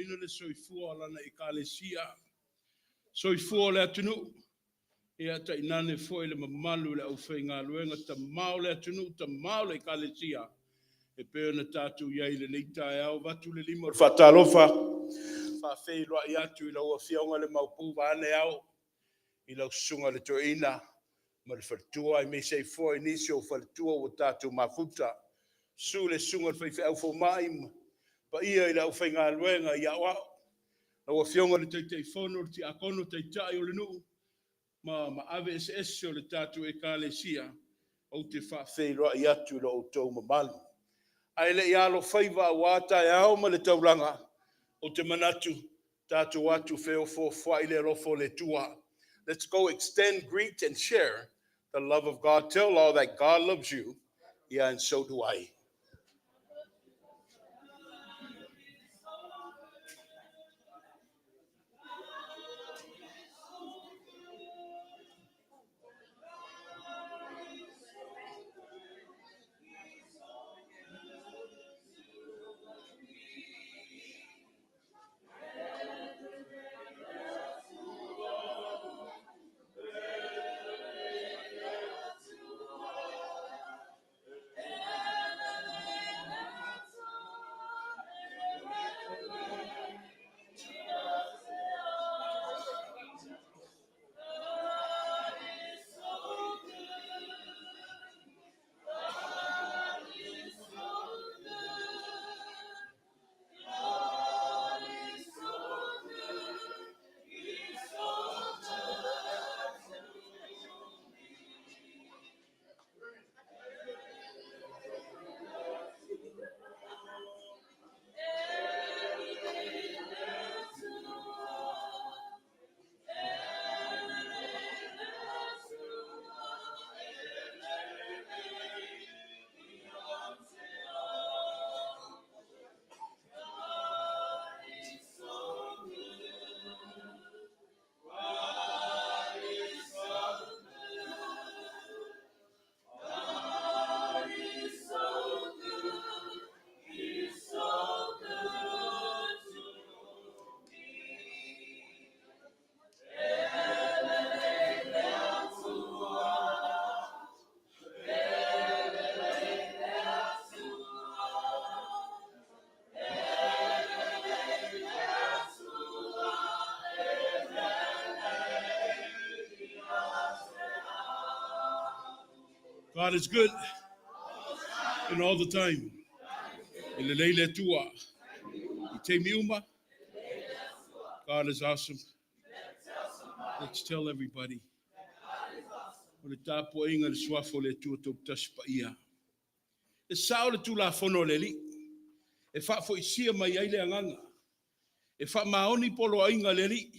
ina le soifua lana ekalesia. Soifua le atunu. Ia ta inane foi le mamalu le au whainga luenga ta mau le atunu, ta mau le ekalesia. E peo na tatu iai le neita e au vatu le lima. Whatalofa. Whawhei loa i atu I lau a whiaunga le maupu vane au. I lau sunga le toina. Ma le whatua I me sei foi nisio whatua o tatu mafuta. Su le sunga le whaiwhi au mai. Pa ia I lau whainga luenga I au au. Lau a whiaunga le teitei whono le ti akono teitai o le nuu. Ma ave o le tatu e kalesia. O te whawhei loa I atu lo o tau mamalu. Ai le ialo whaiva wata e au ma le tauranga. O te manatu, tatu watu feo fo whai le rofo le tua. Let's go extend, greet, and share the love of God. Tell all that God loves you. Yeah, and so do I. God is good and all the time. Ilelele tua. Ite miuma. God is awesome. Let's tell everybody. O le tapo inga le suafo le tua tau taspa ia. E sao le tula fono le li. E wha fo isia mai ai le anganga. E wha maoni polo inga le li.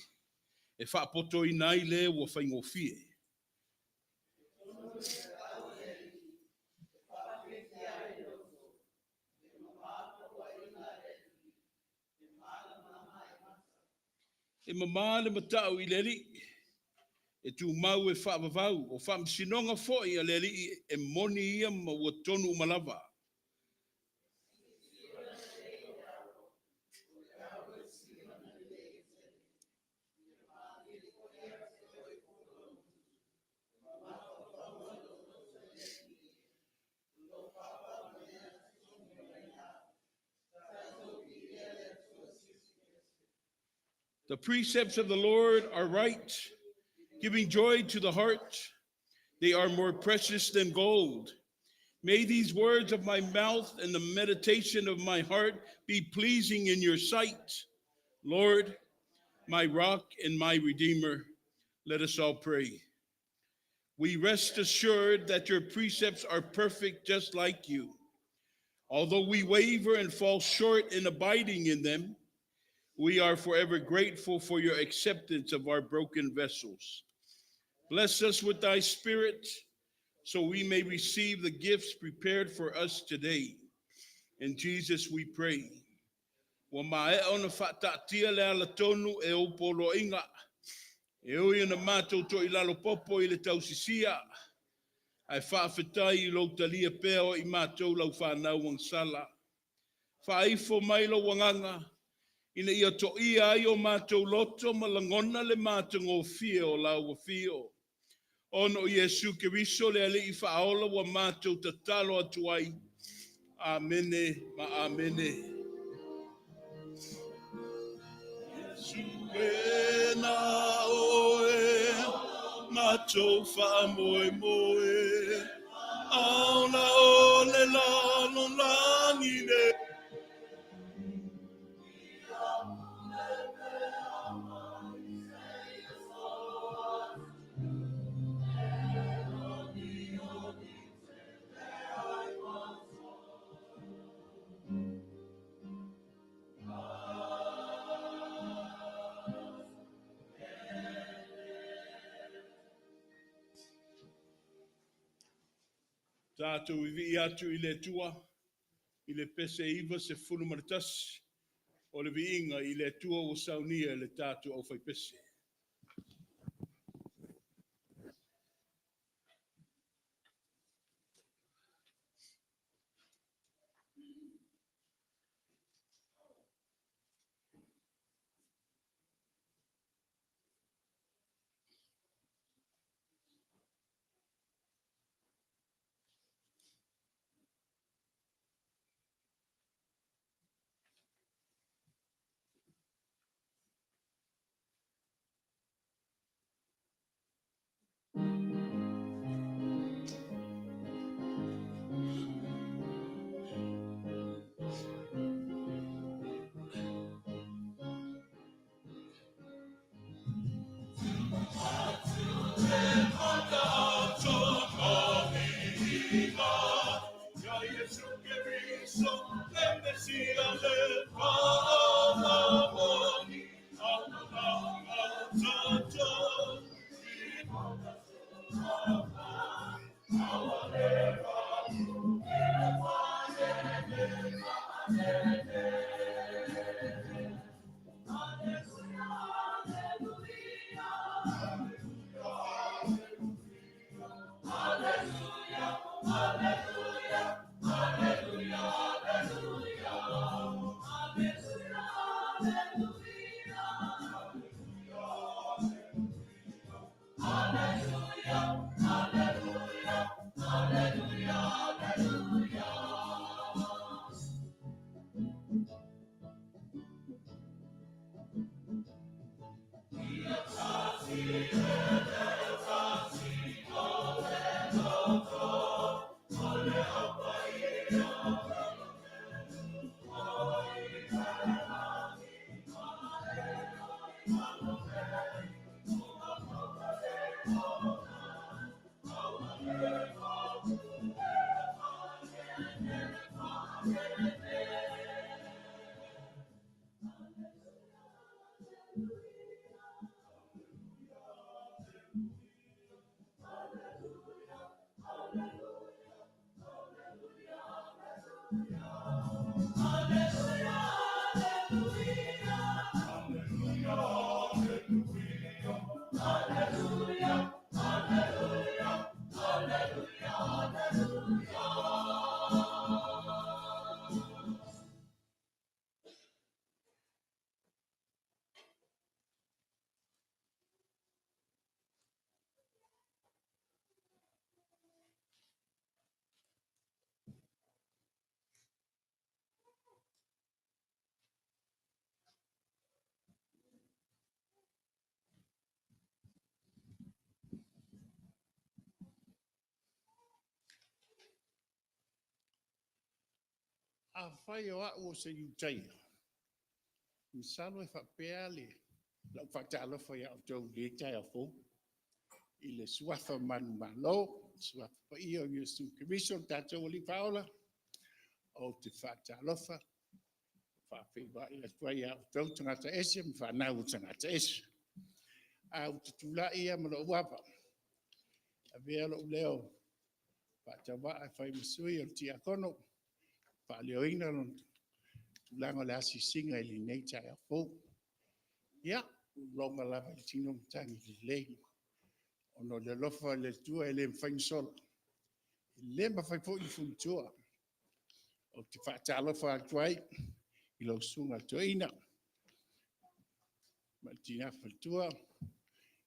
E wha poto inai le ua whaingofie. E mama le matau I le li. E tu mau e whaavavau. O wha msinonga foi a le li e moni ia ma ua tonu malava. The precepts of the Lord are right, giving joy to the heart. They are more precious than gold. May these words of my mouth and the meditation of my heart be pleasing in your sight. Lord, my rock and my redeemer, let us all pray. We rest assured that your precepts are perfect just like you. Although we waver and fall short in abiding in them, we are forever grateful for your acceptance of our broken vessels. Bless us with thy spirit so we may receive the gifts prepared for us today. In Jesus we pray. Wa mae ona whaatatia le ala tonu e opolo inga. E oi na mātou to I lalo popo I le tausisia. Ai whaafetai I lo talia peo I mātou lau whanau ang sala. Whaifo mai lo wanganga. Ina ia to ia ai o mātou loto malangona le mātou ngō fia o lau wa fio. Ono Yesu Keriso le ali I whaola wa mātou tatalo atu ai. Amene ma amene. Yesu e na oe, mātou wha moe moe. Auna o le lalo langi ne. Tātou I vi atu I le tua, I le pese iwa se funu maritasi, o le vi inga I le tua o saunia le tātou au fai pese. A whai o au o se iutai. I salo e whapea le lau whakatalo whai au tau le tai a fō. I le suafa manu malo, suafa pa ia o Yesu Keriso, tātou o li whaola, o te whakatalofa, whawhiwa i le whai au tau tangata ese, mi whanau tangata ese. Au te tula ia mana uapa. A vea lo leo, whatawa a whai masui o tia kono, whaleo ina lon tulango le asi singa ili nei tai a fō. Ia, longa lava i tino mtangi li lehi. Ono le lofa le tua e le mwhainsola. Le mawhai po i funtua. O te whaatalofa atuai, i lau sunga toina. Etena Fou,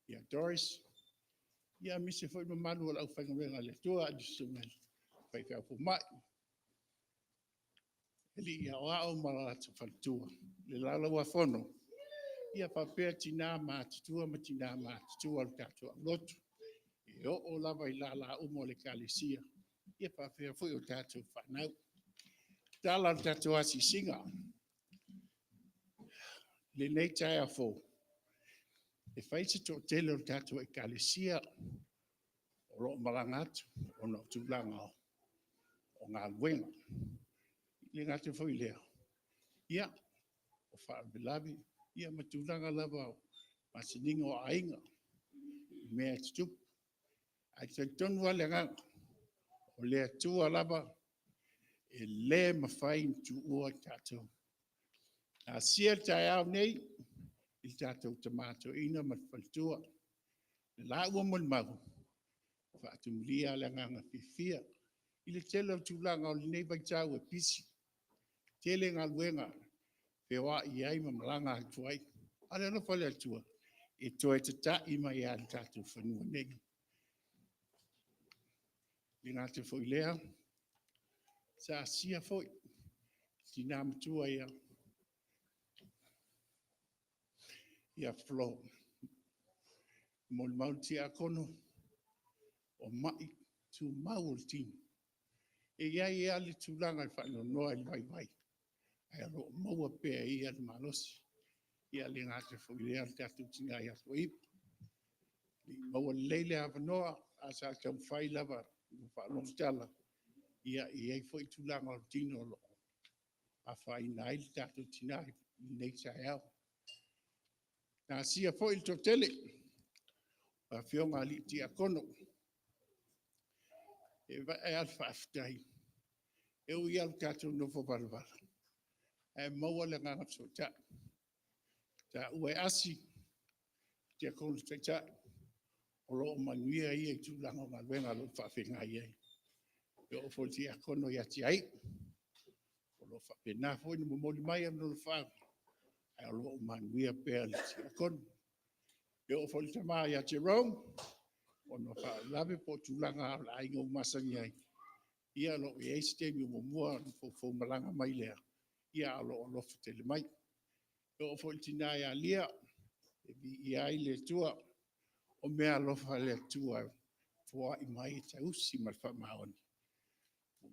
ia Doris, ia misi foi mamalu la ufanga wenga le tua di sumel. Pai ka fu mai. Eli ia o mala tu Fou. Le lala wa fono. Ia papea tina ma tua ma tina ma tua le tatua lotu. E o lava I lala umo le kalisia. Ia papea foi o tatu whanau. Tala le tatua si singa. Le nei tai a fo. E faise to tele o tatua I kalisia. O lo malangatu. O no tulanga o ngā luenga. Le ngatu foi leo. Ia, o whaabilabi, ia matulanga lava o masininga o ainga. Mea tutup. Ai tai tonu ale nganga. O lea tua lava. E le mawhai tu ua tātou. A sia tai au nei. I tātou tamato ina matwhaltua. Le la ua mon mahu. Whaatumulia ale nganga whiwhia. I le tele o tūlanga o le nei baitau e pisi. Tele ngā luenga. Pewa I ai mamalanga atuai. Ale no whale atua. E toi te ta ima I ale tātou whanua negi. I ngā te whoi lea. Sa sia whoi. Tina matua ia. Ia flow. Mon mauti a kono. O mai tu maul tini. E iai e ale tūlanga I whano noa I vai vai. Ai alo maua pēa I ale malosi. Ia le ngā te whulea te atu tinga I ato ipu. Li maua leile hawa noa. Asa kam whai lava. Whanong tala. Ia I ei whoi tūlanga o tino lo. A whai nai le te atu tinga I nei sai au. Nā sia whoi to tele. A whionga li ti a kono. E va e al whaftai. E ui al tātou nofo balabala. E maua le ngā so ta. Ta ue asi. Te a kono te ta. O lo manuia I e tūlanga ngā luenga lo whawhenga I ei. E o fo ti a kono I ati ai. O lo whapena fo ni momoli mai am no whao. E o lo manuia pēr le ti a kono. E o fo te maa I a Jerome. O no wha lawe po tūlanga la ingo masangi ai. Ia lo I eiste mi o mua fo malanga mai lea. Ia alo o lofu tele mai. E o fo tina ia lia. E vi I ai le tua. O mea lofa le tua. Fua I mai te usi mal wha maoni.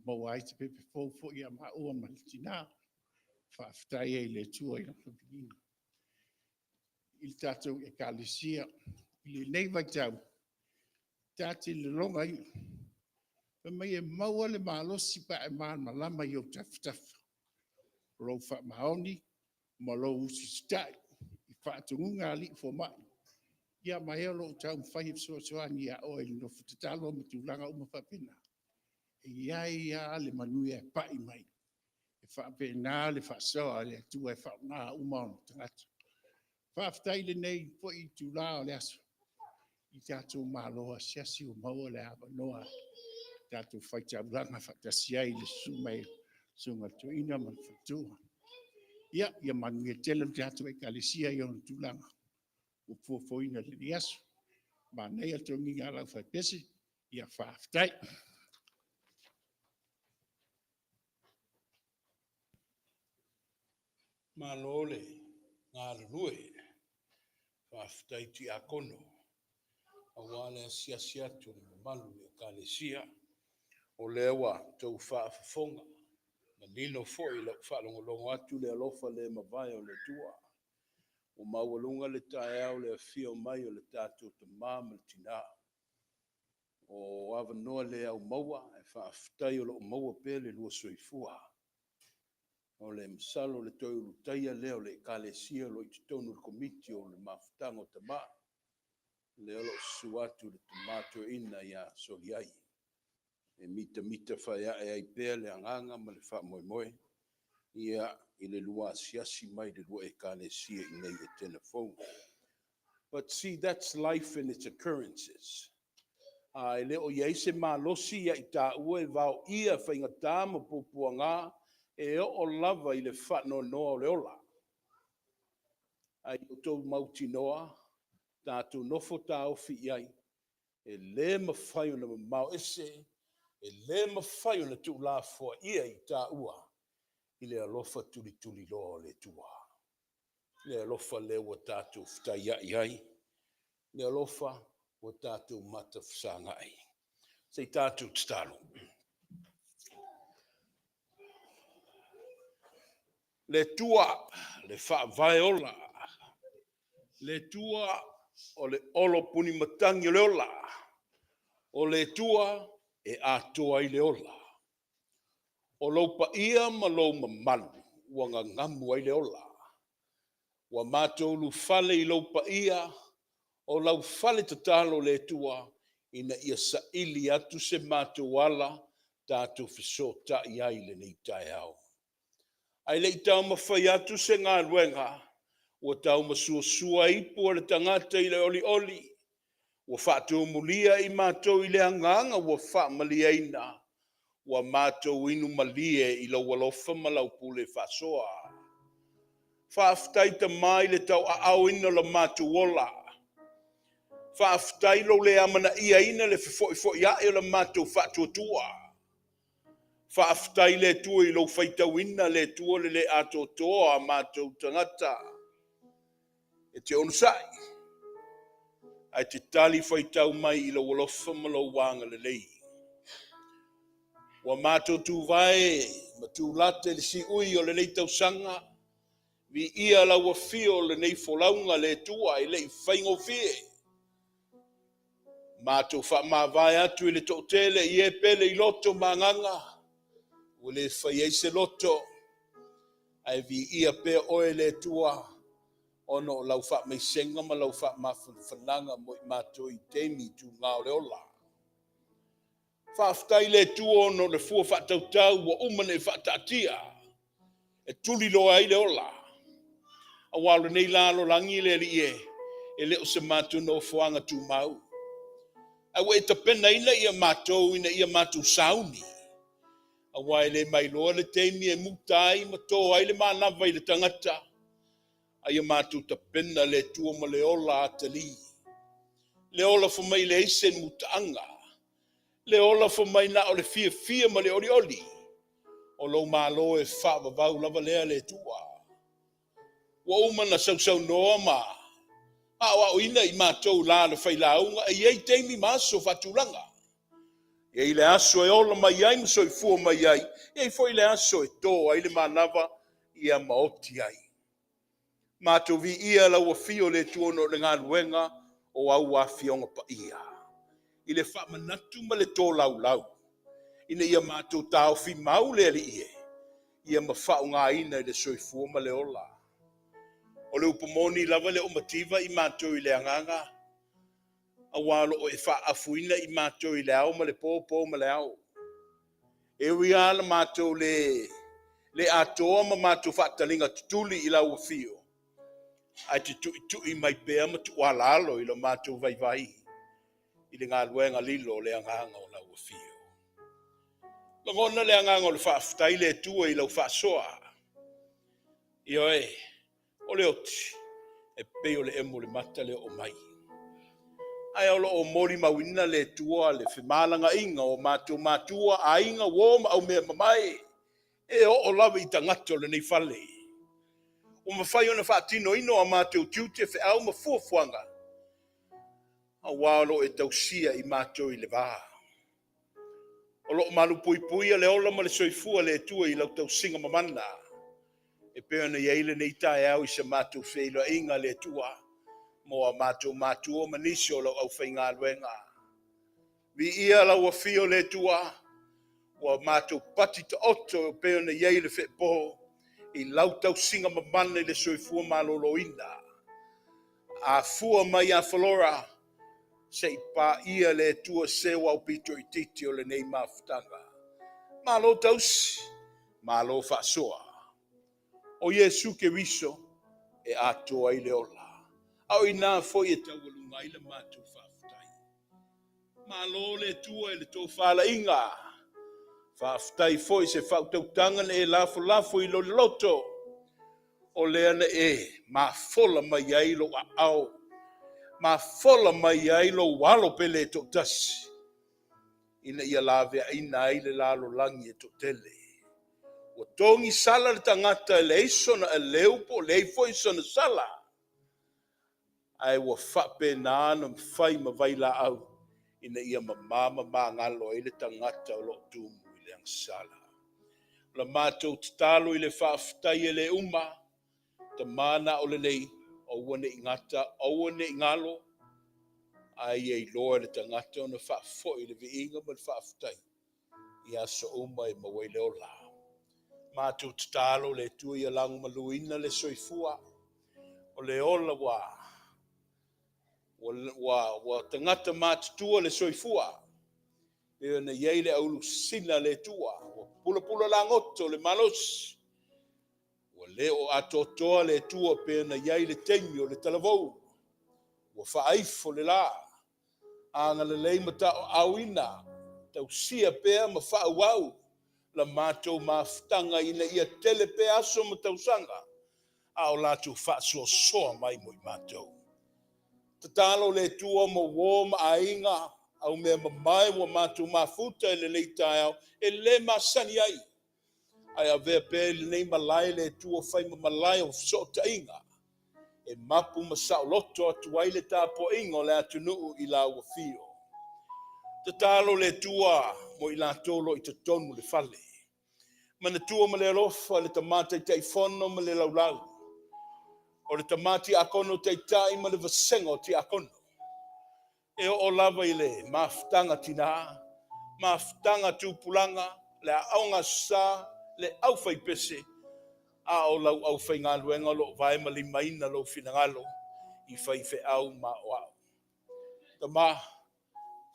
Mau ai te pepe fo ia ma ua mal tina. Whaftai e le tua I na whapigina. I tātou e kālesia. I le nei vai tau. Tāti le longa I. Pa mai e maua le malosi pa e maan malama I o taftaf. Rau wha maoni. Ma lo usi stai. I whaatungunga li fo mai. Ia mai e lo tau mwhai soani a oe no futatalo ma tūlanga uma whapena. E ia le manuia e pai mai. E whapena le Faasoa le atua e whaunga uma o tangata. Whaftai le nei po I tūlao le aso. I tātou māloa siasi o maua le awa noa. Tātou whaitauranga whatasia I le sumai sunga tuina man whatua. Ia manuia tele tātou e kalesia I on tūlanga. O fuafoina le liaso. Ma nei atu ngi ngā lau whaipesi. Ia whaftai. Malole, ngā rue, whaftai ti a kono. A wale sia tu malu e kālesia. O lewa tau whaafafonga. Na nino foi la whaalongolongo atu le alofa le mawai o le tua. O mawalunga le tae au le fio mai o le tātou te māma le tina. O awa noa le au maua, e whaaftai o lo maua pēle lua soifua. O le msalo le toi urutaia leo le kālesia lo I tonu le komiti o le mafutanga o te mā. Leo lo suatu le tomato ina ia soliai. E mita whaia e ai pēle anganga ma le wha moe moe. Ia I le lua siasi mai le lua e kālesia I nei Etena Fou. But see, that's life in its occurrences. Ai leo ia ise malosi ia I tā ue vau ia whaingatā ma pupuanga e o lava I le whano noa o le ola. ai o tō mautinoa, tātou nofo tā ofi iai, e le mawhai o na mau ese, e le mawhai o na tu la fua ia I tā ua, I le alofa tuli tuli loa le tua. Le alofa le wa tātou ftai iai, le alofa wa tātou mata fsanga ai. Sei tātou tstalo. Le tua, le wha vai ola, le tua o le olo puni matangi le ola, o le tua e atoa I le ola. O laupa ia ma lau mamalu, wanga ngamu ai le ola. Wa mātou lu fale I laupa ia, o lau fale tatalo le tua, ina ia sa ili atu se mātou wala, tātou fisota iai le nei tai au. Ai le tau mawhai atu se ngā ruenga, o tau masuasua ipu o le tangata I le oli oli, o whātou mulia I mātou I le anganga, o whāmalia ina, o mātou inu malie I lau walofa malau pule Faasoa. Whaaftai ta mai le tau a au ina la mātou ola. Whaaftai lo le amana ia ina le fo ia e la mātou whātua. Whaaftai le tua I lo whaitau ina le tua le ato toa a mātou tangata. E te onusai. Ai te tali whaitau mai I lo walofa malau wanga le lei. Wa mātou tu vai, ma tu late le si ui o le leitau sanga. Vi ia la wa fio le nei folaunga le tua I le whaingo fie. Mātou wha mā vai atu I le tōtele I e pele I loto manganga. O le whai se loto. Ai vi ia pe oe le tua. Ono lau wha mei senga ma lau wha mā whananga mo I mātou I teimi tu ngā le ola. Whaaftai le tua ono le fua wha tautau wa umane wha tatia. E tuli loa I le ola. A wala nei lalo langi le li e leo se mātou no fuanga tu mau. A we ta pena ina ia mātou ina ia mātou sauni. A wai le mai loa le teimi e mutai ma tō ai le mānawa I le tangata. A ia mātou ta pena le tua ma le ola atali. Le ola fo mai le ise mutaanga. Le ola fo mai na o le fia ma le oli oli. O lo malo e wha wavau lava lea le tua. Wa umana sau noa ma. A wa ina I mātou la le whailaunga. E iei teimi maso whatulanga. E I le aso e ola mai ai maso I fua mai ai. E I fo I le aso e tō ai le manawa ia maoti ai. Mātou vi ia la ua fio le tuono le ngā luenga o au a fionga pa ia. I le wha manatu ma le tō lau lau. Ina ia mātou tāo fi mau le ali ie. Ia ma whao ngā ina I le soifua ma le ola. O le upamoni lava le umativa I mātou I le anganga. A walo o e wha afuina I mātou I le au ma le pōpō ma le au. E ui ala mātou le atoa ma mātou whaatalinga tutuli I lau fio. Ai te tui mai pēa ma tu alalo I lo mātou vai vai. I le ngā luenga lilo le anganga o lau fio. Langona le anganga o le whaaftai le tua I lau Faasoa. Io o le oti, e peo le emo le mata le o mai. Ai alo o mori mawina le tua le whimalanga inga o mātua a inga woma au mea mamai. E o lawa I tangato le nei whale. O mawhai ona whaatino ino a mātou tiute whi au ma fuafuanga. A walo e tausia I mātou I le vā. O lo malu pui pui a le ola ma le soifua le tua I lau tau singa mamana. E pēr na iaile nei tae au I se mātou wheilo inga le tua. Mo a mātou manisi o lau au whainga luenga. Vi ia lau a fio le tua. O mātou pati ta oto o pēr na iaile whe poho. I lau tau singa mamana I le soifua malolo ina. A fua mai a whalora. Se I pā ia le tua sewa o pito I titi o le nei mawhtanga. Malo tausi. Malo Faasoa. O Yesu ke wiso e ato ai le ola. Au ina foi e tau alunga I le mātou whaaftai. Malo le tua e le tō whaala inga. Whaaftai foi se whautautanga e lafo I lo loto. o lea na ma fola mai ai lo au, ma fola mai ai lo walo pele to tasi. Ina ia lawe ina ai le lalo langi e to tele. O tongi sala le tangata le iso na leupo le ifo iso na sala. Ai wa fape na ana mfai mawaila au. Ina ia mamama ma ngalo ile tangata o lo tumu ile ang sala. La mato talo ile faaftai ele uma. Ta mana o le lei. O wane ingata, o wane ingalo. Ai e loa le tangata o na faafo ile vi inga ma le faaftai. Ia so uma e mawaile o la. Mato talo le tu ia langu maluina le soifua. O le ola wa tangata matutua le soifua. E na iei le aulu sina le tua. Wa pula langoto le malos. Wa leo atotoa le tua pe na iei le tengi o le talavou. Wa faaifo le la. Anga le leima ta awina. Tau sia pea ma faawau. La matou mafutanga ina ia tele pe aso ma tausanga. A o latu Faasoa soa mai mo i matou. Tatalo le tua mo woma ainga. Au mea mamai wa matou mafuta ele leita au. Ele masani ai. Ai a vea pe le nei malai le tua fai ma malai o so tainga. E mapu masao loto atu ai le tapo ingo le atunuu i la ua fio. Tatalo le tua mo i la tolo i tatonu le fale. Mana tua ma le alofa le tamata i taifono ma le laulau. O le tamati akono te tai ma le vasengo ti akono. E o lava i le maftanga tina, maftanga tupulanga, le aonga sa, le aufai pese. A o lau aufai ngā luenga lo vai ma limaina lo finangalo i fai fe au ma o au. Tama,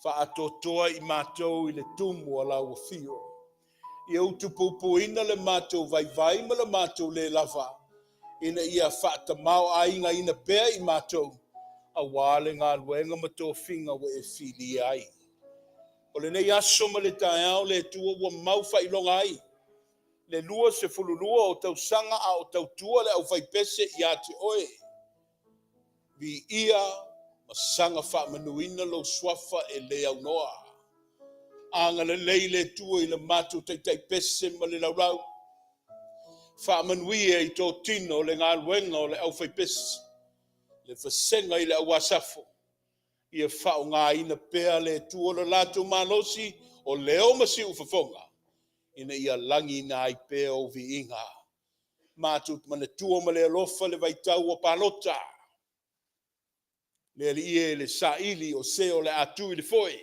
fa atotoa i mātou i le tumu o lau o fio. I au tupupu ina le mātou vai ma le mātou le lava. Ina ia whaata mau ainga ina pēr i mātou. A wāle ngā luenga ma tō whinga wa e whili ai. O le nei aso ma le tae au le tua wa mau whailonga ai. Le lua se fululua o tau sanga a o tau tua le au whaipese i ate oe. Vi ia ma sanga wha manuina lo swafa e le au noa. Anga le lei le tua i le mātou tei pese ma le laulau. Whaamanuia i tō tino le ngā luenga o le au whaipesi. Le whasenga i le awasafo. Ia whao ngā ina pēr le tua le lātou manosi o leo masi uwhawhonga. Ina ia langi nā i pēr o vi inga. Mātut mana tua ma le alofa le vaitau o palota. Le ali ie le saili o seo le atu i le foe.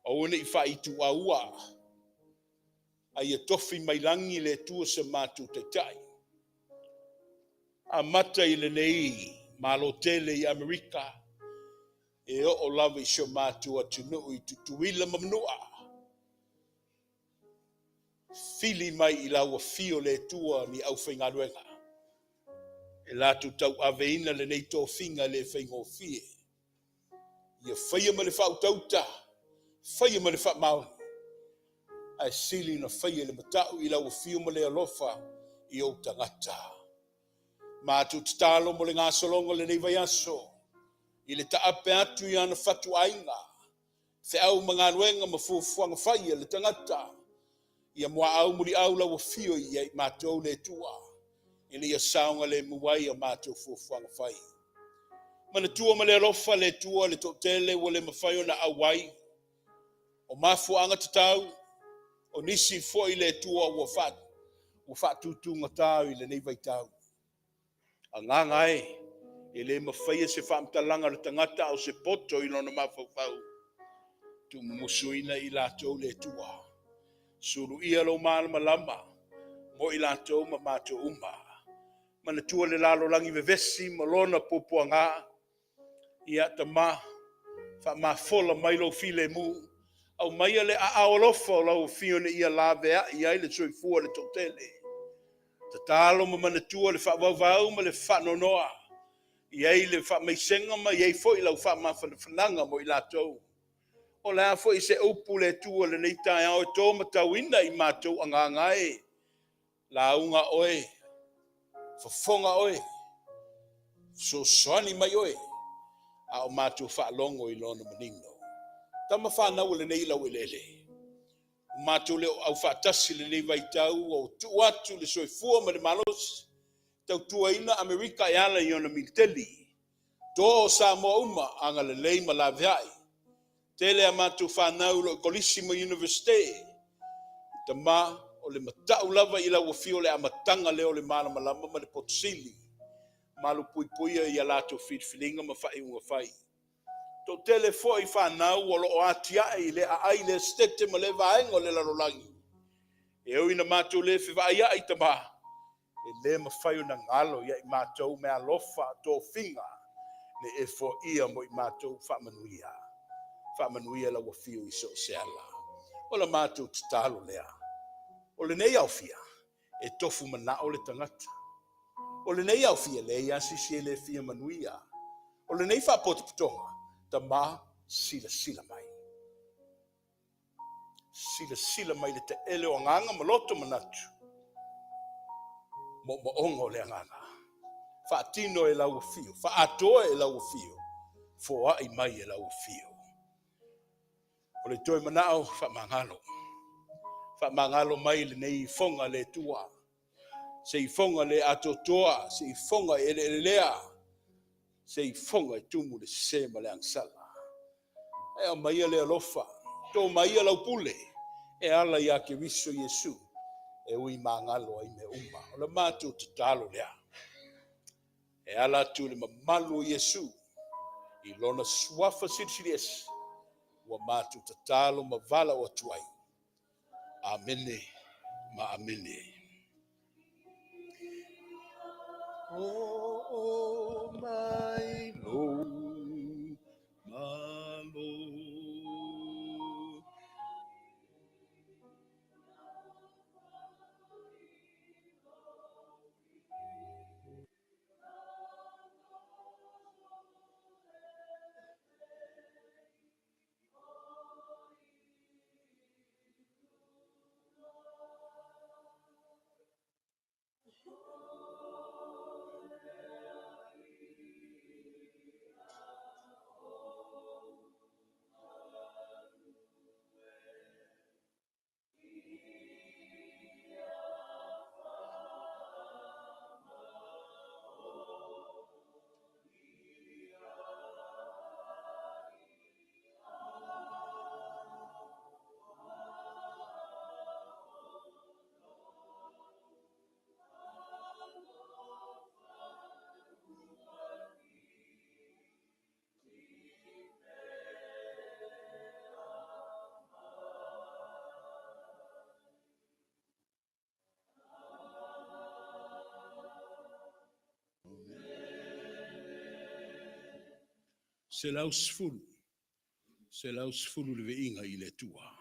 O une i whaitu a ua. Ai e tofi mai langi le tua se mātu te tai. A mata i le nei, malo tele i Amerika, e o lava i sio mātu a tunu i tutuila mamnua. Fili mai i laua fio le tua ni au whainga ruenga. E latu tau aveina le nei tō whinga le whaingo fie. Ia whaia ma le whautauta, whaia ma le whaamauni. Ai sili na whaia le matau i lau fio ma le alofa i o tangata. Mātu tatalo mo le ngā solonga le nei vai aso. I le taape atu i ana whatu ainga. Fe au mga nuenga ma fuafuanga whaia le tangata. Ia mua au muri au lau fio i ai mātou le tua. I le ia saunga le muwai a mātou fuafuanga whai. Mana tua ma le alofa le tua le totele wa le mawhaio na awai. O mafuanga tatau. O nisi fo i le tua ua whatutu ngatau i le nei vai tau. A ngā ngai, i le mawhaia se whamtalanga le tangata o se poto i lona mawhauwhau. Tu musuina i lātou le tua. Suru ia lo mālama lama, mo i lātou ma mātou umma. Mana tua le lalo langi vevesi, ma lona popua ngā. Ia ta ma, wha fola mai lo file mu. Au mai ale a aolofa o lau fione ia lavea i ai le soifua le totele. Ta talo ma manatua le whaavau ma le whanonoa. I ai le whameisenga ma i ai fo i lau whamawhananga mo i lātou. O lea fo i se upu le tua le neitai au e tō matauina i mātou a ngā ngai. La unga oe. Fafonga oe. So soani mai oe. A o mātou whaalongo I lona maningo. Tama whanau le nei lau elele. Mātou leo au whaatasi le nei vaitau o tu atu le soifua ma le malos. Tau tuaina Amerika e ala I ona militeli. Tō Samoa uma anga le lei ma la veai. Tele a mātou whanau lo Kolisima University. Tama o le matau lava I lau wafio le amatanga leo le mana malama ma le potsili. Malu pui puia I alato filinga ma whai unga whai. Tō tele fo I whanau o lo o atia I le a ai le stete ma le vaenga o le larolangi. E oi na mātou le whiwaia I tama. E le ma whai una ngalo ia I mātou me alofa tō whinga. Ne e fo ia mo I mātou whamanuia. Whamanuia la wafio I so seala. O la mātou tatalo lea. O le nei au fia. E tofu mana o le tangata. O le nei au fia le ia sisi le fia manuia. O le nei whapotoputonga. Ta ma sila mai. Sila mai le te ele o nganga maloto manatu. Mo ongo le nganga. Whaatino e lau fio. Whaatoa e lau fio. Foa I mai e lau fio. O le toi manao whamangalo. Whamangalo mai le nei fonga le tua. Se I fonga le atotoa. Se I fonga e le lea. Se I fonga e tumu le sema le angsala. E o mai le alofa. Tō mai lau pule. E ala ia ke viso Yesu. E ui mangalo ai me uma. O le mātou tatalo lea. E ala tu le mamalu Yesu. I lona suafa sirisiries. Wa mātou tatalo ma vala o tuai. Amene. Ma amene. Oh, my Lord, my Lord. Se lau sfulu le veinga I le tua.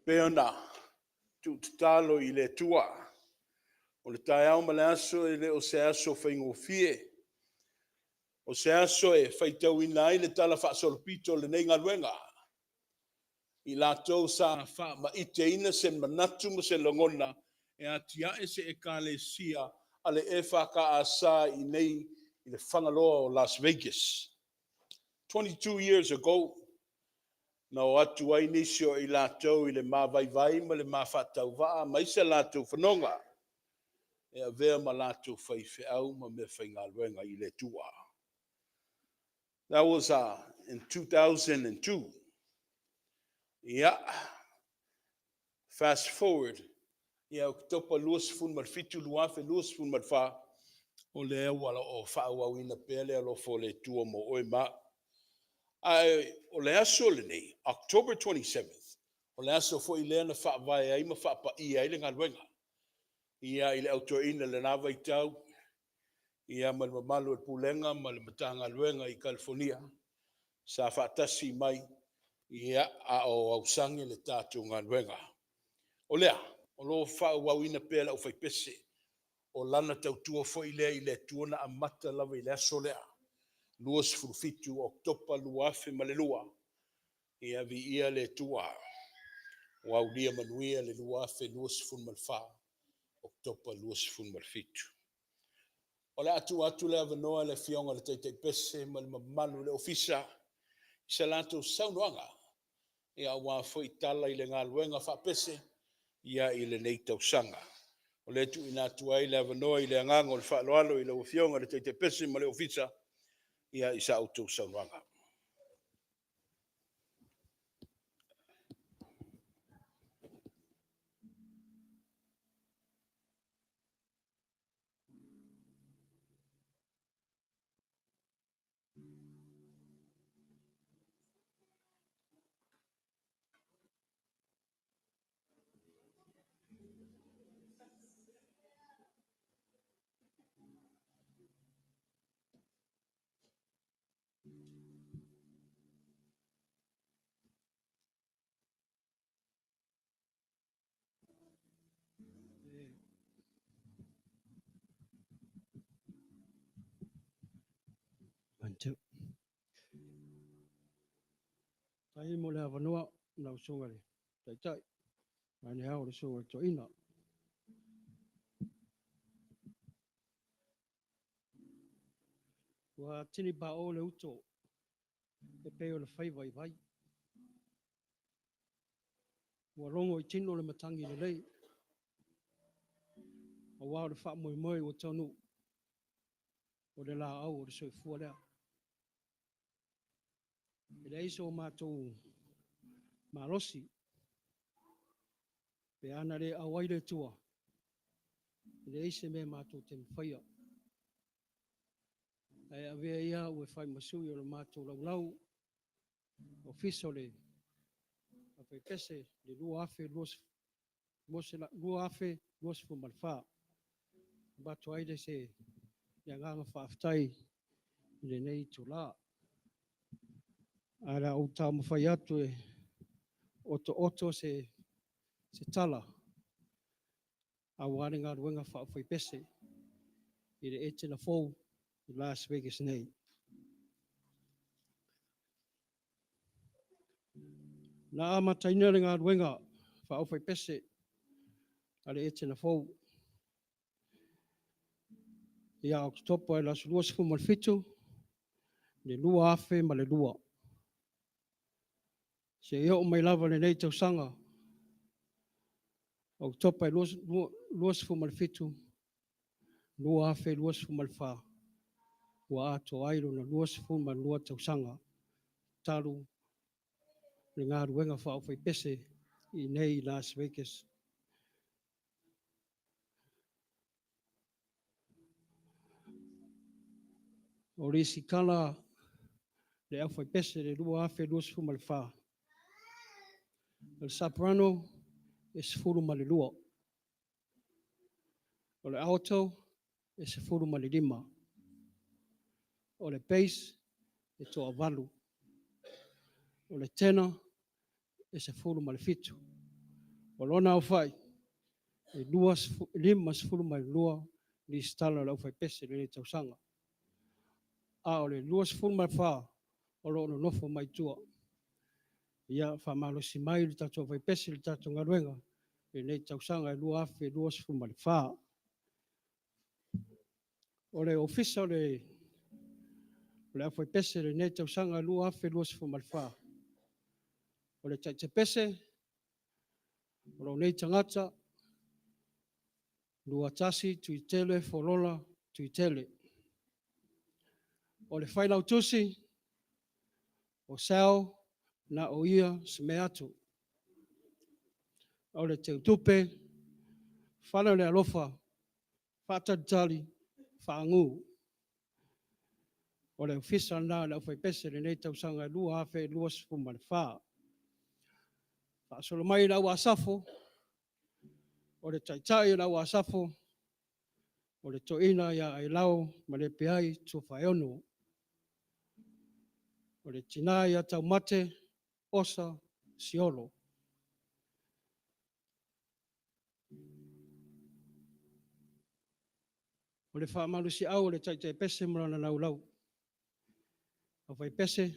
peona tu talo I le tua. O le tae au male aso e le o se aso whaingofie. O se aso e whaitau ina I le tala whaasolopito le nei ngaluenga. I lātou sa wha ma ite ina se manatu mo se longona e atia e se ekalesia ale EFKAS I nei I le whangaloa o Las Vegas. 22 years ago, na o atu ai nisio I lātou I le mawaiwai ma le mawhatau waa ma isa lātou whanonga. E a vea ma lātou whaiwheau ma me whaingaluenga I le tua. That was in 2002. Yeah. Fast forward. Yeah, topa luas fun mar fitu luafe luas fun mar fa. O le wala o fa wawina pele alo fo le tua mo oi ma. O le aso le nei, October 27th. O le aso fo I le na fa vai ai ma fa pa I ai le ngaluenga. Ia I le auto ina le nava I tau. Ia ma le mamalu e pulenga ma le matanga luenga I California. Sa fa tasi mai. Ia a o ausangi le tatu ngaluenga. O lea, o lo fa wawina pela o fai pese. O lana tautua fo I le tuona a mata lava I le aso lea. Luas fulfitu oktopa luafe malelua. Ia vi ia le tua. Wau lia manuia le luafe luas fun malfa. Oktopa luas fun malfitu. O le atu le avanoa le fionga le teitei pese ma le mamalu le ofisa. Isa lato saunoanga. Ia wa fo I tala I le ngaluenga fa pese. Ia I le nei tausanga. O le tu ina tuai le avanoa I le angango le whaaloalo I le fionga le teitei pese ma le ofisa. Ia isa auto saunoanga. Mantu. Tai mo le avanua na usonga le. Tai. Mane hao le songa to ina. Wa tini ba o le uto. E peo le fai vai. Wa rongo I tino le matangi le lei. A wao le wha moe o tonu. O le la au o le soifua lea. E le iso o mātou marosi. Pe ana le awai le tua. E le ise me mātou te mwhaia. E avea ia ue whai masui o le mātou lau. O fiso le. A whai pese le lua afe luas fu malwha. Bato aide se ia nganga whaaftai le nei tu la. Ara o tā mawhai atu e oto se tala. A wāre ngā ruenga whai pese I le Etena Fou I Las Vegas nei. Nā mataina le ngā ruenga whai pese a le Etena Fou. Ia o topa e lasu luas fu malfitu, le lua afe ma le lua. Se ia o mai lava le nei tausanga, o topa e luas fu malfitu, lua afe luas fu malfa. Wa ato airo na luas fu malua tausanga, talu le ngā ruenga whai pese I nei Las Vegas. O risi kala le au whai pese le lua afe luas fu malfa. Le soprano e se furu ma le lua. O le alto e se furu ma le lima. O le bass e toa valu. O le tenor e se furu ma le fitu. O lona au fai, e lima sefulu mai lua ni stala lau fai pese le tausanga. A o le lua sefulu mai wha, o lo no nofo mai tua. Ia wha malo si mai le tatou fai pese le tatou ngaruenga, le tausanga e lua afe lua sefulu mai wha. O le ofisa o le au fai pese le tausanga lua afe lua sefulu mai wha. O le taite pese, o lo nei tangata, lua tasi tui tele folola tui tele. O le whailau tusi, o sao na o ia se me atu. O le teu tupe, whana le alofa, whatatali, whaangu. O le ofisa na le au fai pese le nei tausanga lua afe lua sefulu mai wha. Faasoa mai lau asafo, o le taitai lau asafo, o le toina ia Ailao Malepeai Tofaeono. O le tina ia taumate osa siolo. O le whaamalusi au o le taitai pese marana lau lau. O fai pese,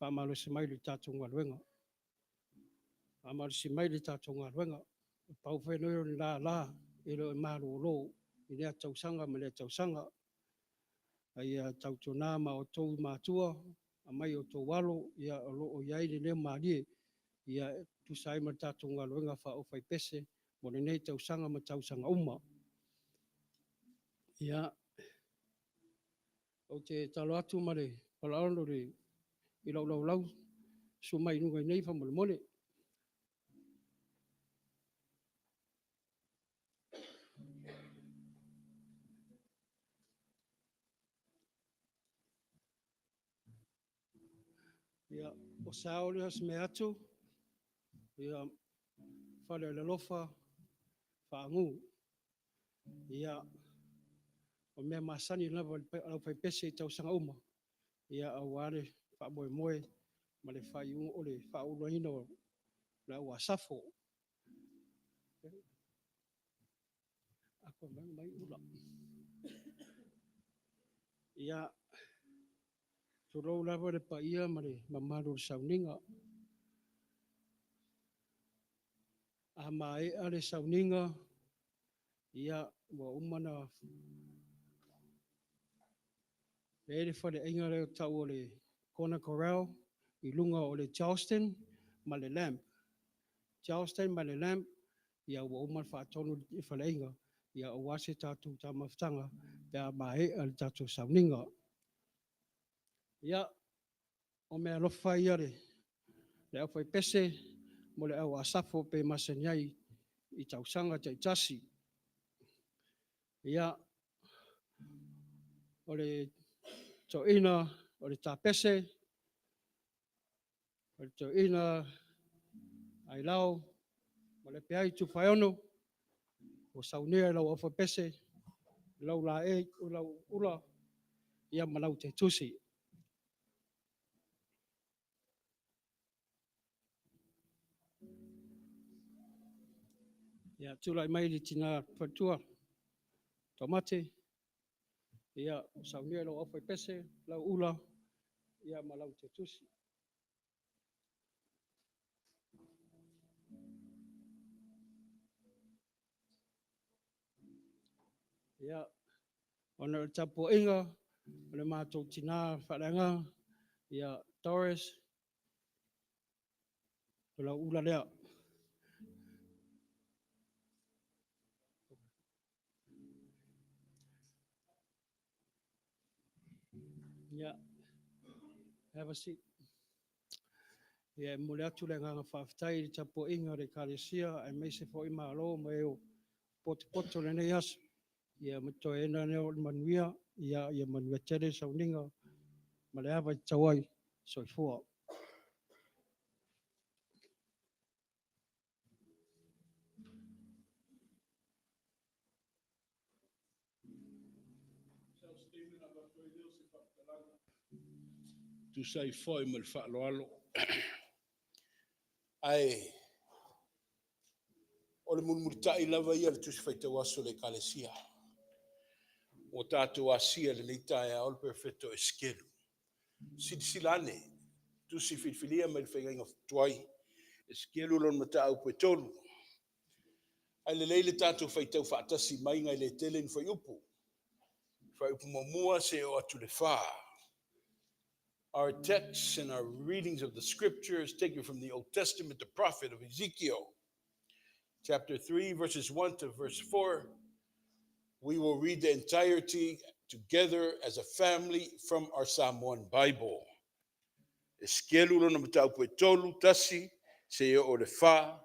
whaamalusi mai li tātou ngaruenga. Whaamalusi mai li tātou ngaruenga. Pau whenua ni la, ilo e maru o lo, i lea tausanga ma lea tausanga. Ai tauto nā ma o tau mātua, a mai o tau walo, ia o iai ni lea maalie, ia tusai ma tātou ngaruenga wha o fai pese, mo le nei tausanga ma tausanga uma. Ia, o te talo atu ma le, palaono le, i lau, so mai nunga nei wha mole. Ia, o sao le has me atu, ia, whale le lofa, whaangu. Ia, o mea masani lava au fai pese i tausanga uma. Ia, au are, wha moe, ma le whai o le wha ula hino, la ua safo. Ako mai ula. Ia, turou lava le pa ia ma le mamaru le sauninga. A mai a le sauninga, ia, ua umana le ele whare inga leo tau o le Kona Corral, i lunga o le Charleston, ma le Lamp. Charleston ma le Lamp, ia ua umana whaatonu i whare inga, ia o wase tātou tā mawhtanga, pia mai a le tātou sauninga. Ia, o mea lofa ia le au fai pese, mo le au asafo pe masaniai i tausanga te tasi. Ia, o le toina, o le tāpese, o le toina Ailao, Malepeai Tofaeono, o saunia lau au fai pese, lau la o lau ula, ia malau te tusi. Ia, tūlai mai li tina patua, tomate, ia saunia lau au fai pese, lau ula, ia malau te tusi. Ia, ona le tapu inga, le mātou tina wharenga, ia Doris, lau ula lea. Ia, have a seat. Ia, mole atu le nganga whawhitai i tapu inga re kāresia, ai meise fo i mālo, mo eo poto le nei asu. Ia, mito e ena neo manuia, ia manuia tere sauninga, ma le awa i tawai, so i fua. Tu sai foi mal fa lo alo. Ai. O le mulmulita'i lava ia le tusi faitauaso le ekalesia. O tātou asia le leitae a o le perfeto Ezekiel. Silsilane, tusi filfilia mai le whaingainga tuai. Ezekiel lon matau pe tolu. Ai le leile tātou faitau whaatasi mai ngai le tele ni whaiupu. Whaiupu mamua se o atu le wha. Our texts and our readings of the scriptures taken from the Old Testament, the prophet of Ezekiel, chapter 3, verses 1 to verse 4. We will read the entirety together as a family from our Samoan Bible. Ezekiel ulo na matau pe tolu tasi se o le wha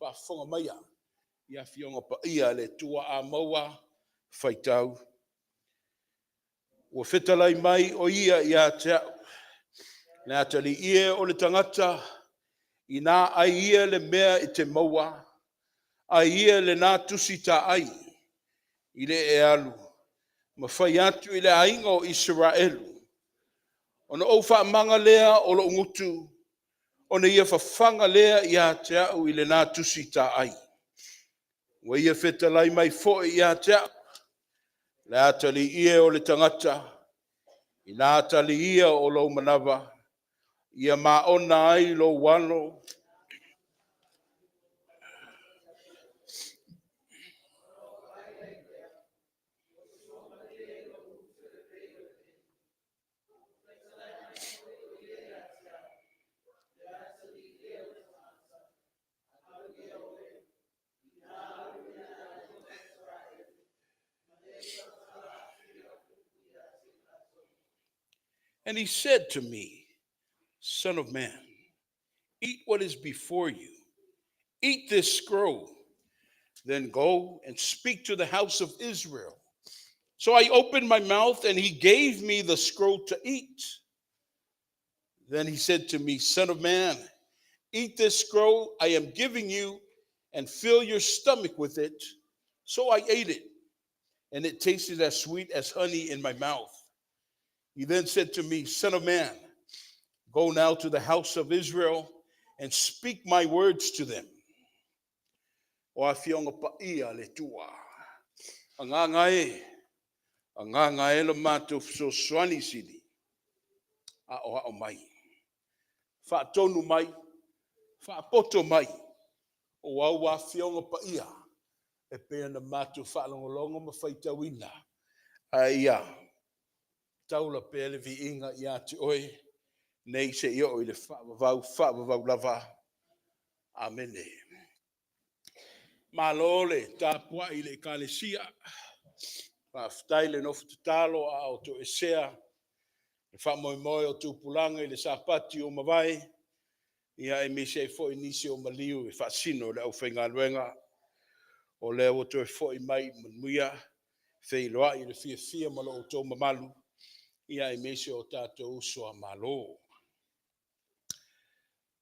whafonga maia. Ia fionga pa ia le tua a maua whaitau. Ua whetalai mai o ia te au. Le atali ie o le tangata, i nā ai ia le mea i te maua, ai ia le nā tusi tā ai, i le e alu, ma whai atu i le ainga o Israelu. Ona o whaamanga lea o lo ngutu, ona ia whawhanga lea i a te au i le nā tusi tā ai. Wa ia whetalai mai fo i a te au, le atali ie o le tangata, i nā atali ia o lo manawa, ia maona ai lo walo. And he said to me, Son of man, eat what is before you. Eat this scroll. Then go and speak to the house of Israel. So I opened my mouth, and he gave me the scroll to eat. Then he said to me, Son of man, eat this scroll I am giving you, and fill your stomach with it. So I ate it, and it tasted as sweet as honey in my mouth. He then said to me, Son of man, go now to the house of Israel and speak my words to them. O afionga paia le tua. Anganga e lo mato so swani sidi. A o mai. Fa tonu mai. Fa poto mai. O au afionga paia. E pe na mato fa longo ma faita wina. Aia. Taula pele vi inga ia te oi. Nei se io i le fa vau lava. Amene. Malole tapua i le kalesia. Whaftai le nofu tutalo a o to esea. E whamoimoe o tupulanga i le sapati o mawai. Ia e mise fo i nisi o maliu e whasino le au whainga luenga. O le o to e fo i mai manuia. Whei loa i le fia malo o tō mamalu. Ia e mise o tātou usua malo.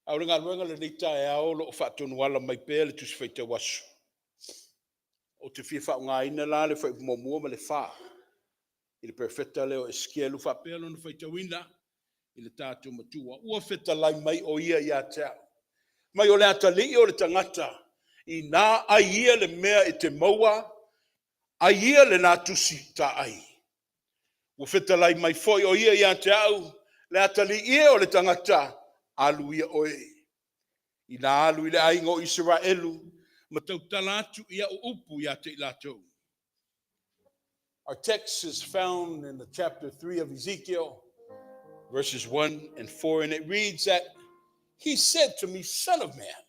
Au ringa luenga le nita e ao lo o whaatonu ala mai pēr le tusi whaita wasu. O te fia wha ngā ina la le whai pumamua ma le wha. I le perfeta leo Ezekiel wha pēlo na whaita wina. I le tātou matua. Ua wheta lai mai o ia ia te au. Mai o le atali o le tangata. I nā ai ia le mea e te maua. Ai ia le nā tusi tā ai. Ua wheta lai mai foi o ia ia te au. Le atali ia o le tangata. Alu ia oe. I nā alu i le aingo Israelu. Matau talatu ia upu ia te ilatou. Our text is found in the chapter 3 of Ezekiel, verses 1 and 4, and it reads that he said to me, Son of man,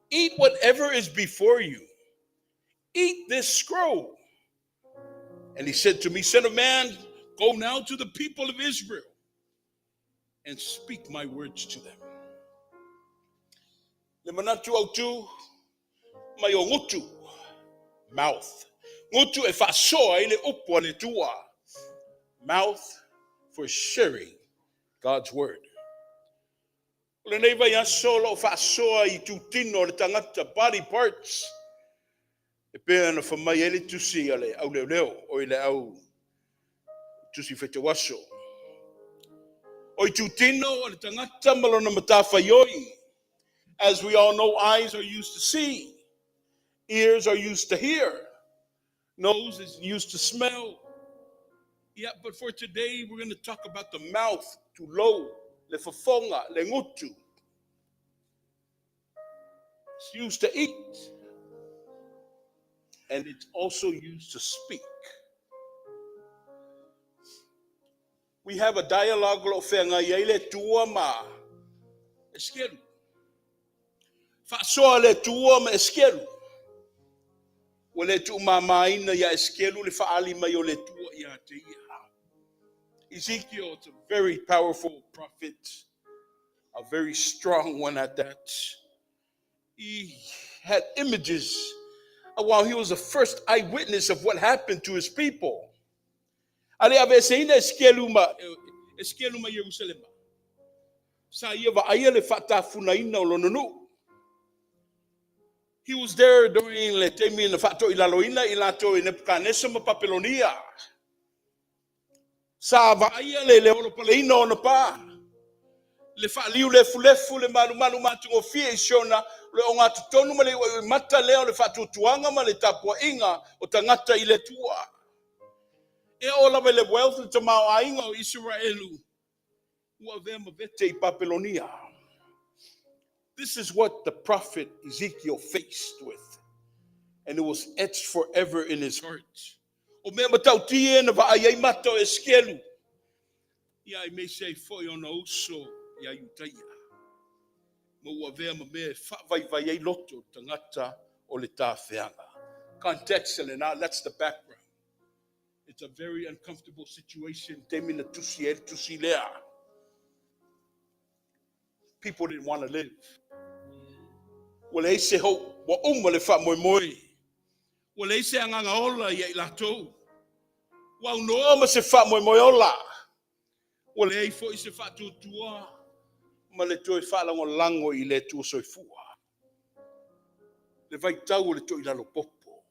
eat whatever is before you. Eat this scroll. And he said to me, Son of man, go now to the people of Israel and speak my words to them. Le manatu autu mai o ngutu, mouth. Ngutu e Faasoa i le upua le tua. Mouth for sharing God's word. Le nei vai asolo Faasoa i tutino le tangata body parts. E pēr na whamai ele tusi ale au leo o i le au tusi whetawaso. O i tutino le tangata malona matawhaioi. As we all know, eyes are used to see. Ears are used to hear. Nose is used to smell. Yeah, but for today, we're going to talk about the mouth, to lo, le fofonga, le ngutu. It's used to eat. And it's also used to speak. We have a dialogue lo whenga le tua ma eskeru. Faasoa le tua ma eskeru. O le tu mamaina ya eskeru le faali mai o le tua ia te ia. Ezekiel, it's a very powerful prophet, a very strong one at that. He had images while he was the first eyewitness of what happened to his people. Ale aveseina eskeru ma Jerusalem. Sa ia va ia le fatafunaina o lononu. He was there during le temi na fato ilaloina ilato in EFKAS ma Babylonia. Sa va ia le olo paleina ona pa. Le faliu le fulefu le malu matungo fie shona le onga tutonu ma le mata leo le fatutuanga ma le tapua inga o tangata ile tua. E ola le wealth le tamao ainga o Israelu. Ua vema vete Babylonia. This is what the prophet Ezekiel faced with. And it was etched forever in his heart. O mea matautie na vaayai mato eskelu. Ia I may say Tofaeono so ia yutaia. Mo ua vea ma mea vai loto tangata o le tāwheanga. Contextually now, that's the background. It's a very uncomfortable situation. Temina tusi lea. People didn't want to live. Well, they say hope wa le fa moi. Well, they say anganga ola ia ilato. Wa no ma se fa moi ola. Well, they fo se fa tutua. Ma le toi fa lango I le tu soifua. Le vai tau le toi lalo popo.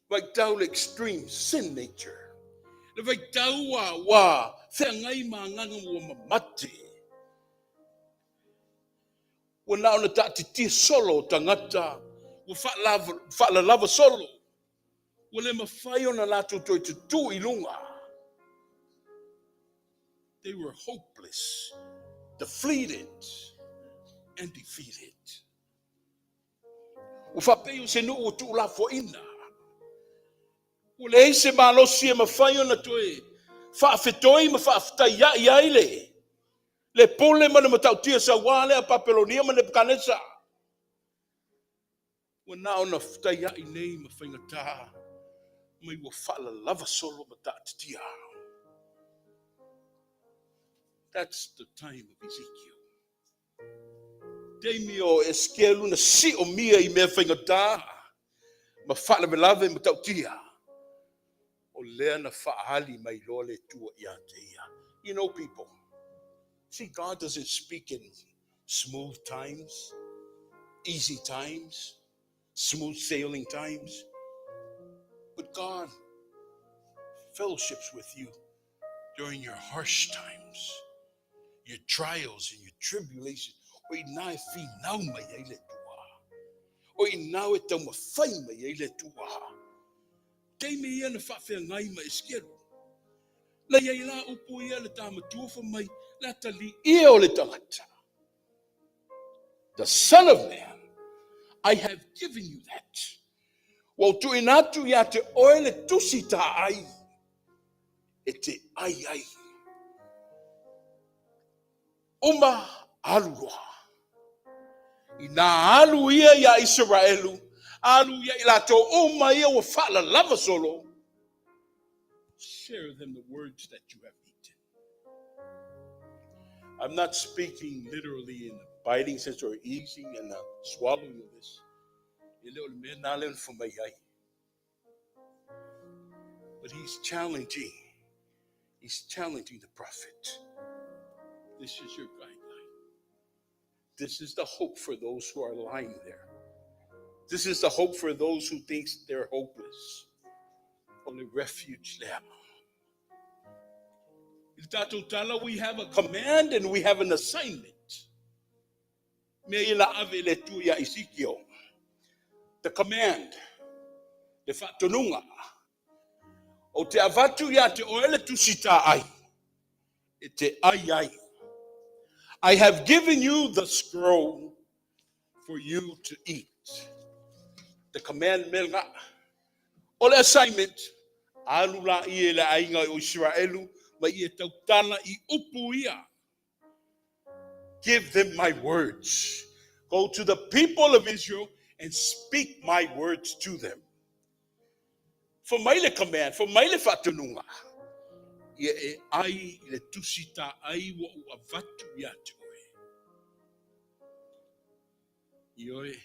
Vai tau le extreme sin nature. Le vai tau wa whengai ma nganga wa mamati. Wana ona tati solo tangata wa fa lava solo. Wale mawhai ona lato toi tutu ilunga. They were hopeless, defeated, and defeated. Ufa peo se no o tu la fo ina. Ule se malo si mawhai ona toi fa fetoi ma fa ftai ia ile. Le pole mana matautia sa wale a Babylonia ma EFKAS. Wana ona ftai ia nei ma whaingata. Mai wa fala lava solo matatitia. That's the time of Ezekiel. Demio eskelu na si o mia I mea whaingata. Ma fala me lave matautia. O lea na faali mai lole tua ia te ia. You know people. See, God doesn't speak in smooth times, easy times, smooth sailing times. But God fellowships with you during your harsh times, your trials and your tribulations. O ina fi nau mai ele tua. O ina e tau mawhai mai ele tua. Teime ia na whawhia ngai ma eskeru. La ia la upu ia le tāmatua mai. The Son of Man, I have given you that. Well, tu inatu ya te oile tusita ai. E te ai. Uma alua. Ina alu ia ya Israelu. Alu ia ilato uma ia wa fala lava solo. Share them the words that you have eaten. I'm not speaking literally in the biting sense or eating and swallowing of this. But he's challenging the prophet. This is your guideline. This is the hope for those who are lying there. This is the hope for those who think they're hopeless. Only refuge them. We have a command and we have an assignment. Ezekiel. the command, the whatonunga, o te avatu ia te oele tusita ai, e te ai. I have given you the scroll for you to eat. The command melga, o le assignment, alula I e le ainga o Israelu, ma I e tautana I upu ia. Give them my words. Go to the people of Israel and speak my words to them. For my command, for my whatonunga, ia e ai le tusita ai wa ua vatu ia te oe. Ioe,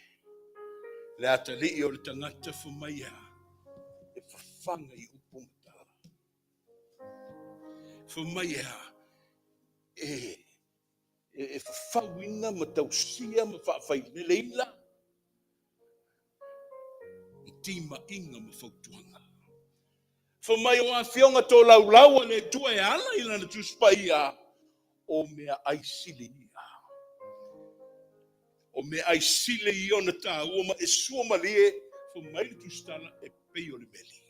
le atali o le tangata for maia, e whawhanga I upu mata. For maia, e whawhawina ma tausia ma whawhai leila, I tima inga ma whautuanga. For mai o a whionga tō laulau le tua e ala I lana tuspaia o mea aisili ia. O mea aisili I ona tā uoma e sua malie for mai le tustana e pei o le meli.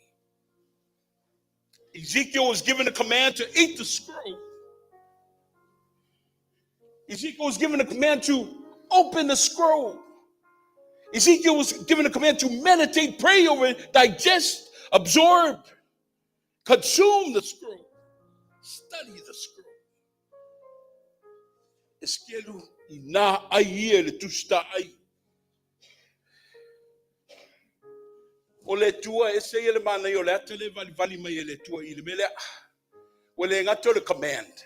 Ezekiel was given a command to eat the scroll. Ezekiel was given a command to open the scroll. Ezekiel was given a command to meditate, pray over it, digest, absorb, consume the scroll, study the scroll. Eskelu I nā ai ia le tusta ai. O le tua e se ele mana I o le ata le vali mai le tua I le mele. O le ngata le command.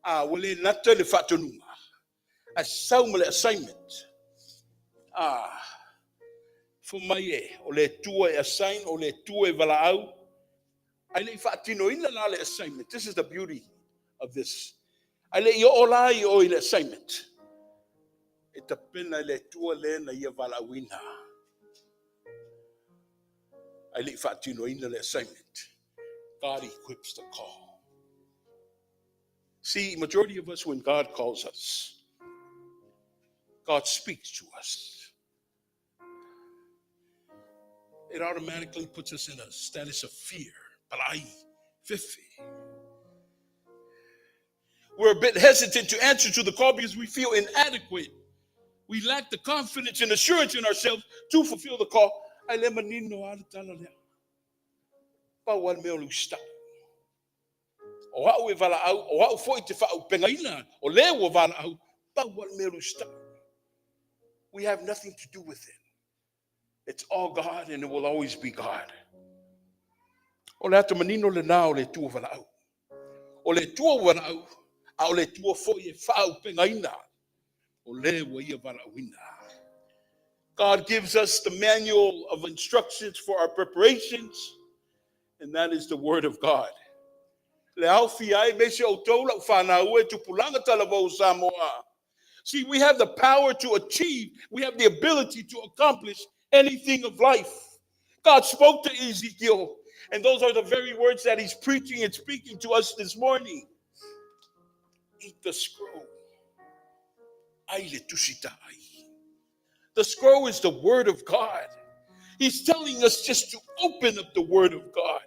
O le ngata le whatonunga. A sauma le assignment. For mai e, o le tua e assign, o le tua e valaau. Ai le whaatino ina la le assignment. This is the beauty of this. Ai le I o lai o I le assignment. E ta pena le tua le na ia valauina. I leave Fatino in the assignment. God equips the call. See, majority of us, when God calls us, God speaks to us. It automatically puts us in a status of fear. Palai, fifi. We're a bit hesitant to answer to the call because we feel inadequate. We lack the confidence and assurance in ourselves to fulfill the call. Ai le manino ala tala lea. Pa wal meo lusta. O hau e vala au, o hau foi te whau pengaina, o leo vala au, pa wal meo lusta. We have nothing to do with it. It's all God and it will always be God. O le ata manino le nā o le tua vala au. O le tua vala au, a o le tua foi e whau pengaina, o leo ia vala auina. God gives us the manual of instructions for our preparations, and that is the Word of God. See, we have the power to achieve, we have the ability to accomplish anything of life. God spoke to Ezekiel, and those are the very words that he's preaching and speaking to us this morning. Eat the scroll. The scroll is the Word of God. He's telling us just to open up the Word of God.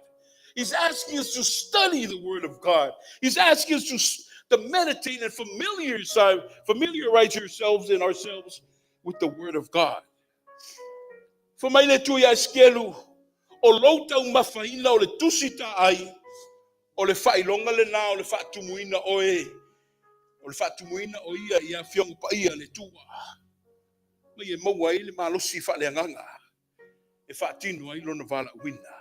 He's asking us to study the Word of God. He's asking us to meditate and familiarize yourselves and ourselves with the Word of God. For my letu ya skelu, o louta umafaina o le tusita ai, o le whailonga le na o le whaatumuina oe, o le whaatumuina o ia whiongu pa ia le tua. Mai e maua ele malosi whaaleanganga. E whaatino ai lona vala wina.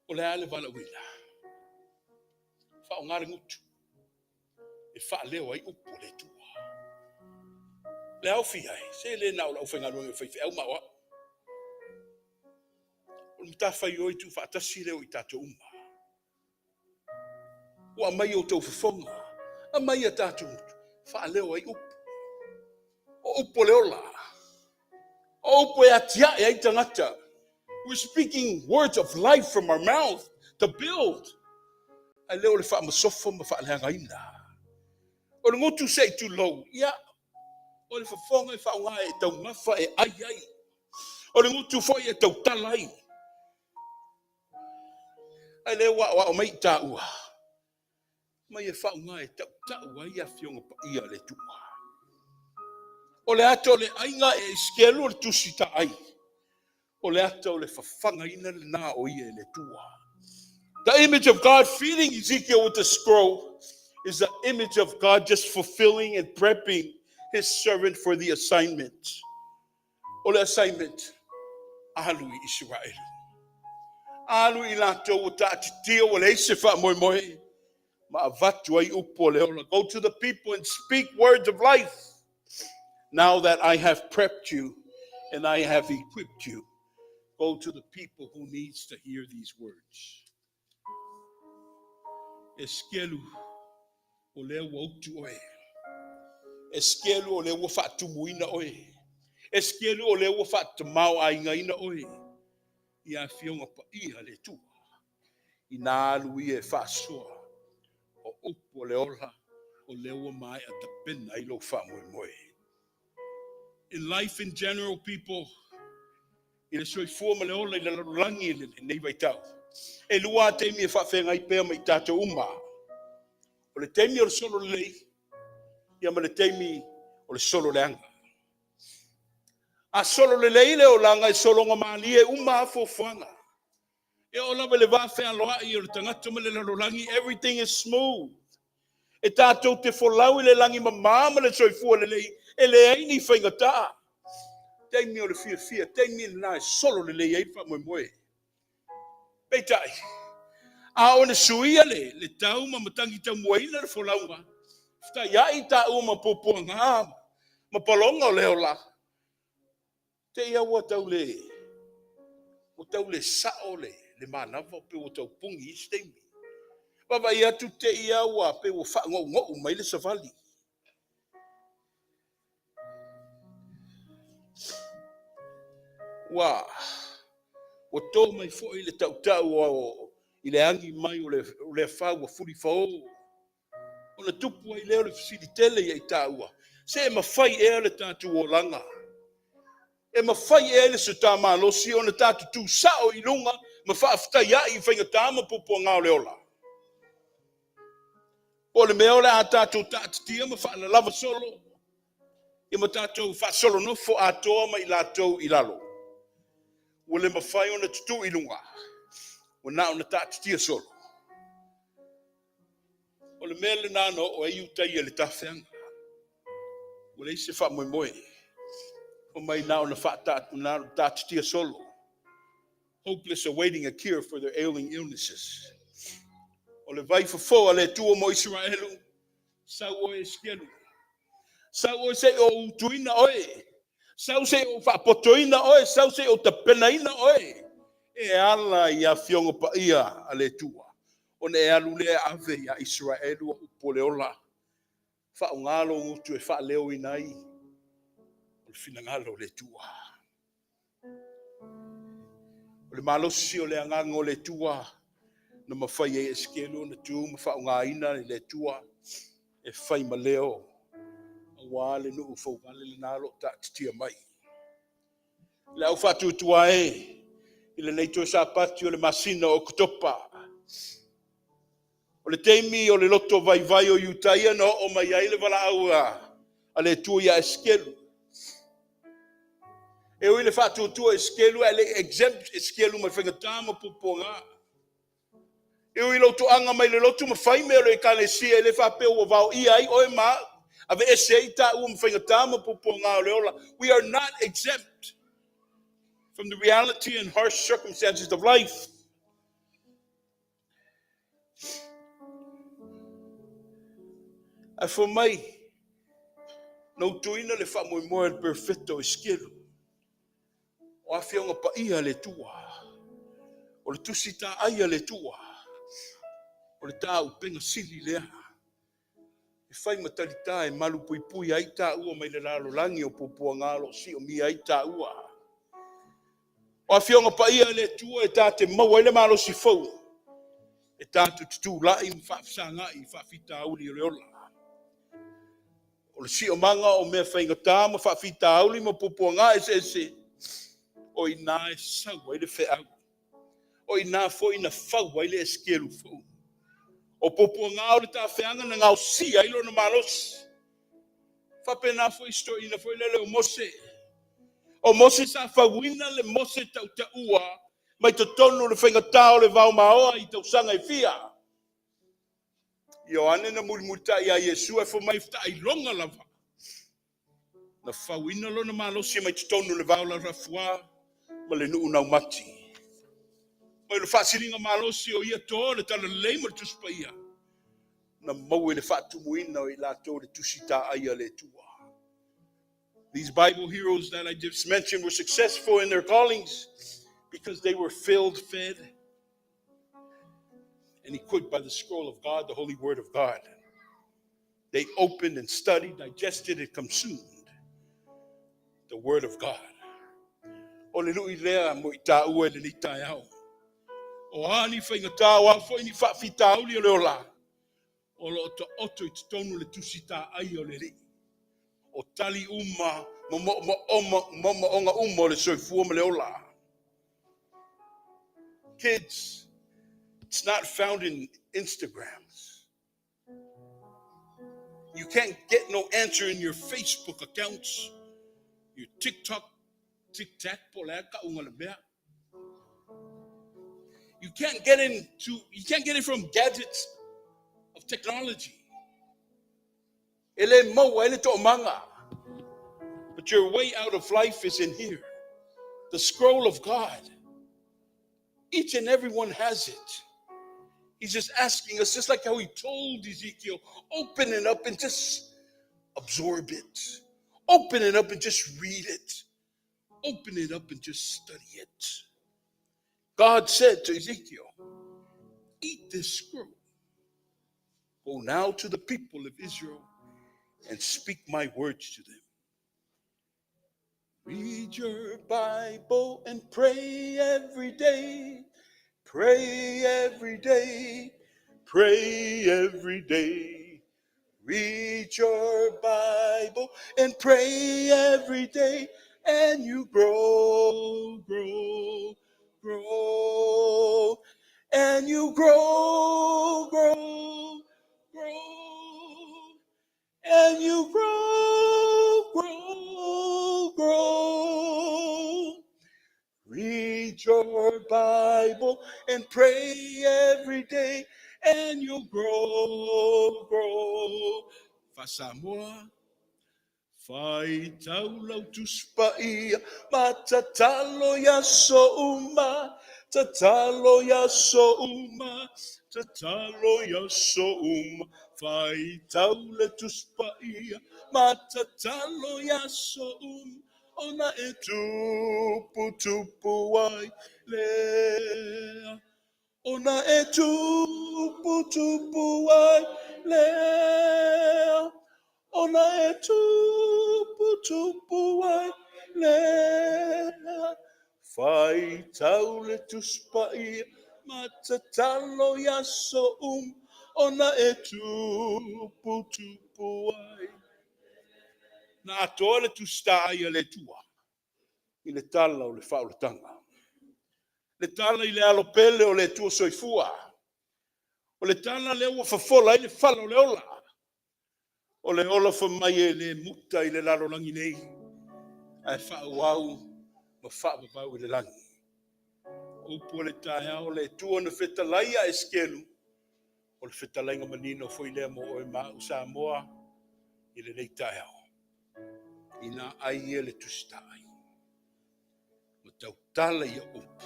O le ale vala wina. Whaongare ngutu. E whaaleo ai upo le tua. Le au fia e. Se le nao lau whainga runga whaifi au maua. O le mtawhai oi tu whaatasi leo I tato uma. O a mai o tau whawhonga. A mai a tato mutu. Whaaleo ai upo. O upo leola. O upo e atia e ai tangata. We're speaking words of life from our mouth to build. A leo le wha masofo ma wha leanga ina. O le ngotu say too low. Ia. O le whawhonga e whaunga e tau mafa e ai ai. O le ngutu foi e tau talai. Ai le wa o mai ta ua. Mai e whau ngā e tau ai a whionga pa ia le tua. O le ato le ainga e skelu le tusi ta ai. O le ato le whawhanga ina le nā o ia le tua. The image of God feeding Ezekiel with the scroll is the image of God just fulfilling and prepping his servant for the assignment. O le assignment, alu I Israel. Alu I lato o ta'atitia o le ise wha moe moe. Ma avatu ai upo le ola. Go to the people and speak words of life. Now that I have prepped you and I have equipped you, go to the people who needs to hear these words. Eskelu o leo wautu oe. Eskelu o leo wafatu muina oe. Eskelu o leo wafatu mau ainga ina oe. Ia fionga pa ia le tua. Ina alu e Faasoa. O upo le ola. O leo mai a tapena ilo fa moe moe. In life in general, people, ina soi fuama le ola ina larulangi nei vaitau. E lua teimi e whawhenga I pēr mai tātou uma. O le teimi o le solo lei, ia ma le teimi o le solo leanga. A solo le lei le o langa e solo ngā mali e uma a fōwhanga. E o lawa le wāwhea loa I o le tangata ma le larulangi, everything is smooth. E tātou te wholau I le langi ma māma le soifua le lei, e le aini whaingata. Teimi o le fia, teimi le nā e solo le lei e wha moe moe. Peitai, a o le suia le tau ma matangi tau muaina le wholaunga. Fta iai tau ma popua ngā, ma palonga o leo la. Te ia ua tau le sao le manawa pe o tau pungi I steimi. Wawa ia tu te ia ua pe o wha ngau mai le savali. Wa, o tō mai fo I le tau o I le angi mai o le whau a furi whao. O le tupu ai leo le fasilitele I tāua. Se e mawhai ea le tātu o langa. E mawhai ea le se tā malosi o le tātu tū sao I lunga ma whaaftai ai I whainga tāma pupo ngā leola. O le mea o le a tātou tātitia ma wha lava solo. I ma tātou wha solo nofo atoa ma I lātou I lalo. O le mawhai o na tutu I lunga. O na o na tātitia solo. O le mea le nāno o e iutai e le tawhianga. O le ise wha moe moe. O mai na o na tātitia solo. Hopeless awaiting a cure for their ailing illnesses. O le vai fo le tua mo Israelu. Sau o e skelu. Sau o se o utuina oe. Sau se o whapotoina oe. Sau se o tapenaina oe. E ala I a fionga pa ia a le tua. O ne alu le ave I a Israelu o upo le ola. Wha o ngalo ngutu e wha leo inai. O le finangalo le tua. O le malosi o le anganga o le tua. Na mawhai e eskelu na tu ma wha o ngā ina le tua. E whai ma leo. A wā le nuu whaukale le nalo ta titia mai. Le au whatu tua e. I le neito sa pati o le masina o kutopa. O le teimi o le loto vai o iutaia no o mai ai le wala aua. A le tua ia eskelu. E oi le whatu tua eskelu e le exempt eskelu mai whangatama puponga. E oi loto anga mai le loto ma whai mea le kalesia e le whapeo o vau I ai o e maa. Ave ese ita ua ma whangatama puponga o le ola. We are not exempt from the reality and harsh circumstances of life. A for mai, no tuina le wha moe moe perfecto eskelu. O a whionga pa ia le tua. O le tusita aia le tua. O le tau penga sili lea. E whai matarita e malu pui pui ai tā ua mai le lalo langi o pupua ngalo si o mi ai tā ua. O a whionga pa ia le tua e tā te maua ele malo si fau. E tā tu tutu lai mwhafsanga I whafita auli o le ola. O le si o manga o mea whainga tā ma whafita auli ma pupua ngā ese ese. o ina e sau le fe au. O ina fo ina fau le Ezekiel fo. O popo ngao le ta feanga na ngao si ai lo na malos. Fa pena fo isto ina fo le o Mose. O Mose sa fa wina le Mose tau ta ua mai to tonu le fenga tau le vau maoa i tau sanga i fia. Ioane na mulmuta ia Yesu e fo mai fta i longa lava. Na fa wina lo na malos mai to tonu le vau la rafua ma le nuu nau mati. Mai le fasilinga malosi o ia to le tala leima le tuspa ia. Na mau le fatu muina o i lato le tusita aia le tua. These Bible heroes that I just mentioned were successful in their callings because they were filled, fed, and equipped by the scroll of God, the holy word of God. They opened and studied, digested, and consumed the word of God. O le nui lea mo i tā ua le ni tai au. O ani whainga tā wā fwoi ni whaafi tā uli o leo la. O lo to oto I te tonu le tusita ai o le ri. O tali uma, mo onga uma o le soifua ma le ola. Kids, it's not found in Instagrams. You can't get no answer in your Facebook accounts, your TikTok, you can't get it from gadgets of technology. Ele mo ele to manga. But your way out of life is in here. The scroll of God. Each and every one has it. He's just asking us, just like how he told Ezekiel, open it up and just absorb it. Open it up and just read it. Open it up and just study it. God said to Ezekiel, eat this scroll. Go now to the people of Israel and speak my words to them. Read your Bible and pray every day. Pray every day. Pray every day. Read your Bible and pray every day, and you grow, grow, grow, and you grow, grow, grow, and you grow, grow, grow. Read your Bible and pray every day, and you'll grow, grow. Samoa, fai taulau tuspai, matatalo ya souma, tatalo ya souma, tatalo ya souma, fai taule tuspai, matatalo ya souma. Ona e tupu ai lea. Ona e tupu ai lea. Ona e tupu ai lea. Fai taule tuspai matatalo ya ona e tupu ai. Na atoa le tusta ai le tua. I le tala o le whaulatanga. Le tala I le alopele o le tua soifua. O le tala le ua whafola I le whala o le ola. O le ola whamai e le muta I le lalolangi nei. Ai whauau ma whaavavau I le langi. Upu le tae o le tua na whetalaia e skelu. O le whetalainga manino fo I lea mo o e maa Samoa. I le nei tae au. Ina ai e le tusta ai. Ma tau tala ia upu.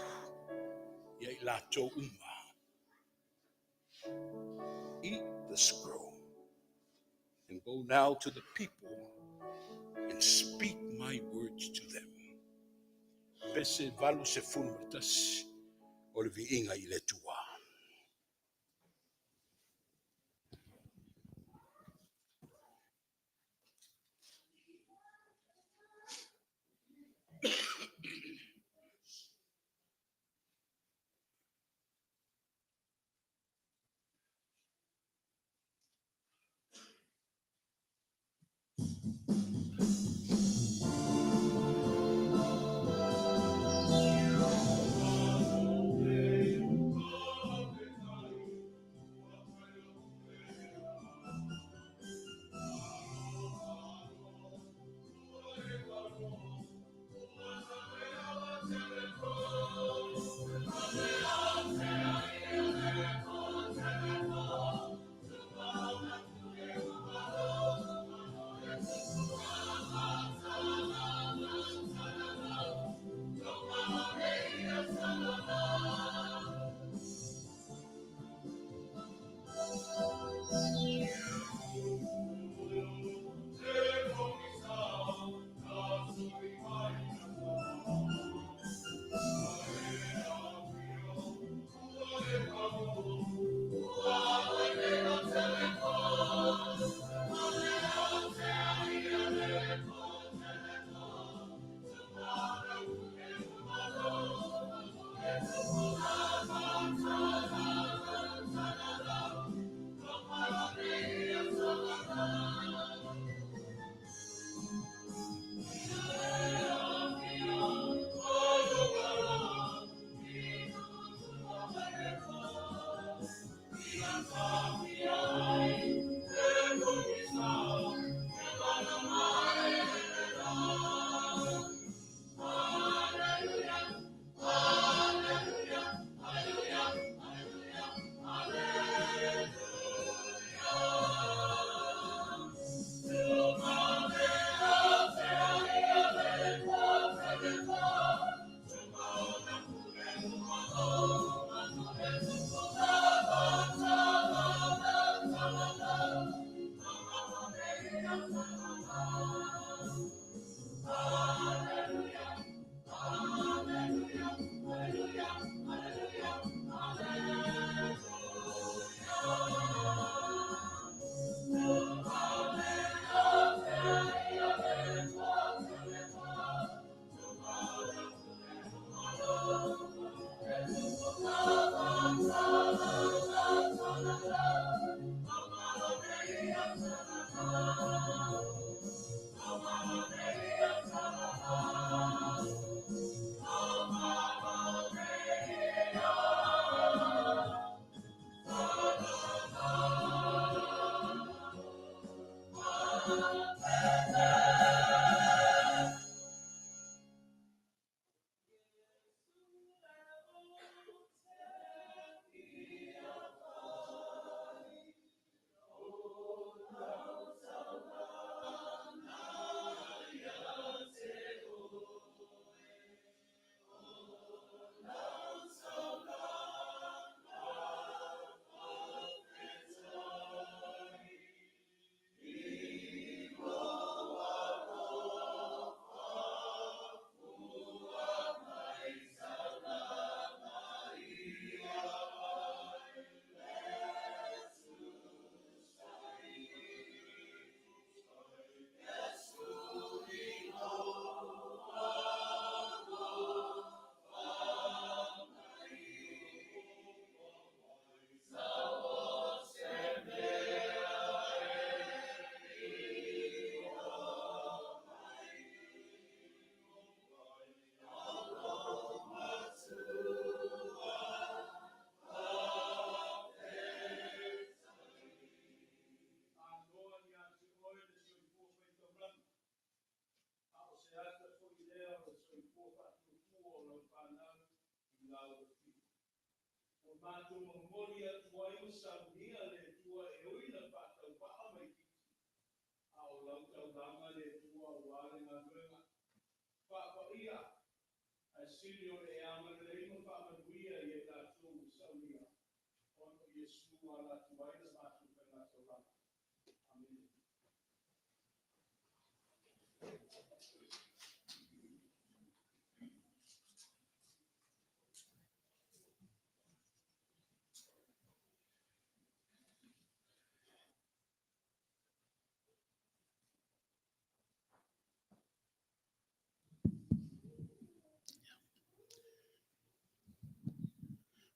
Ia I lato uma. Eat the scroll. And go now to the people and speak my words to them. Pese valu se funmatas. O le viinga I le tua.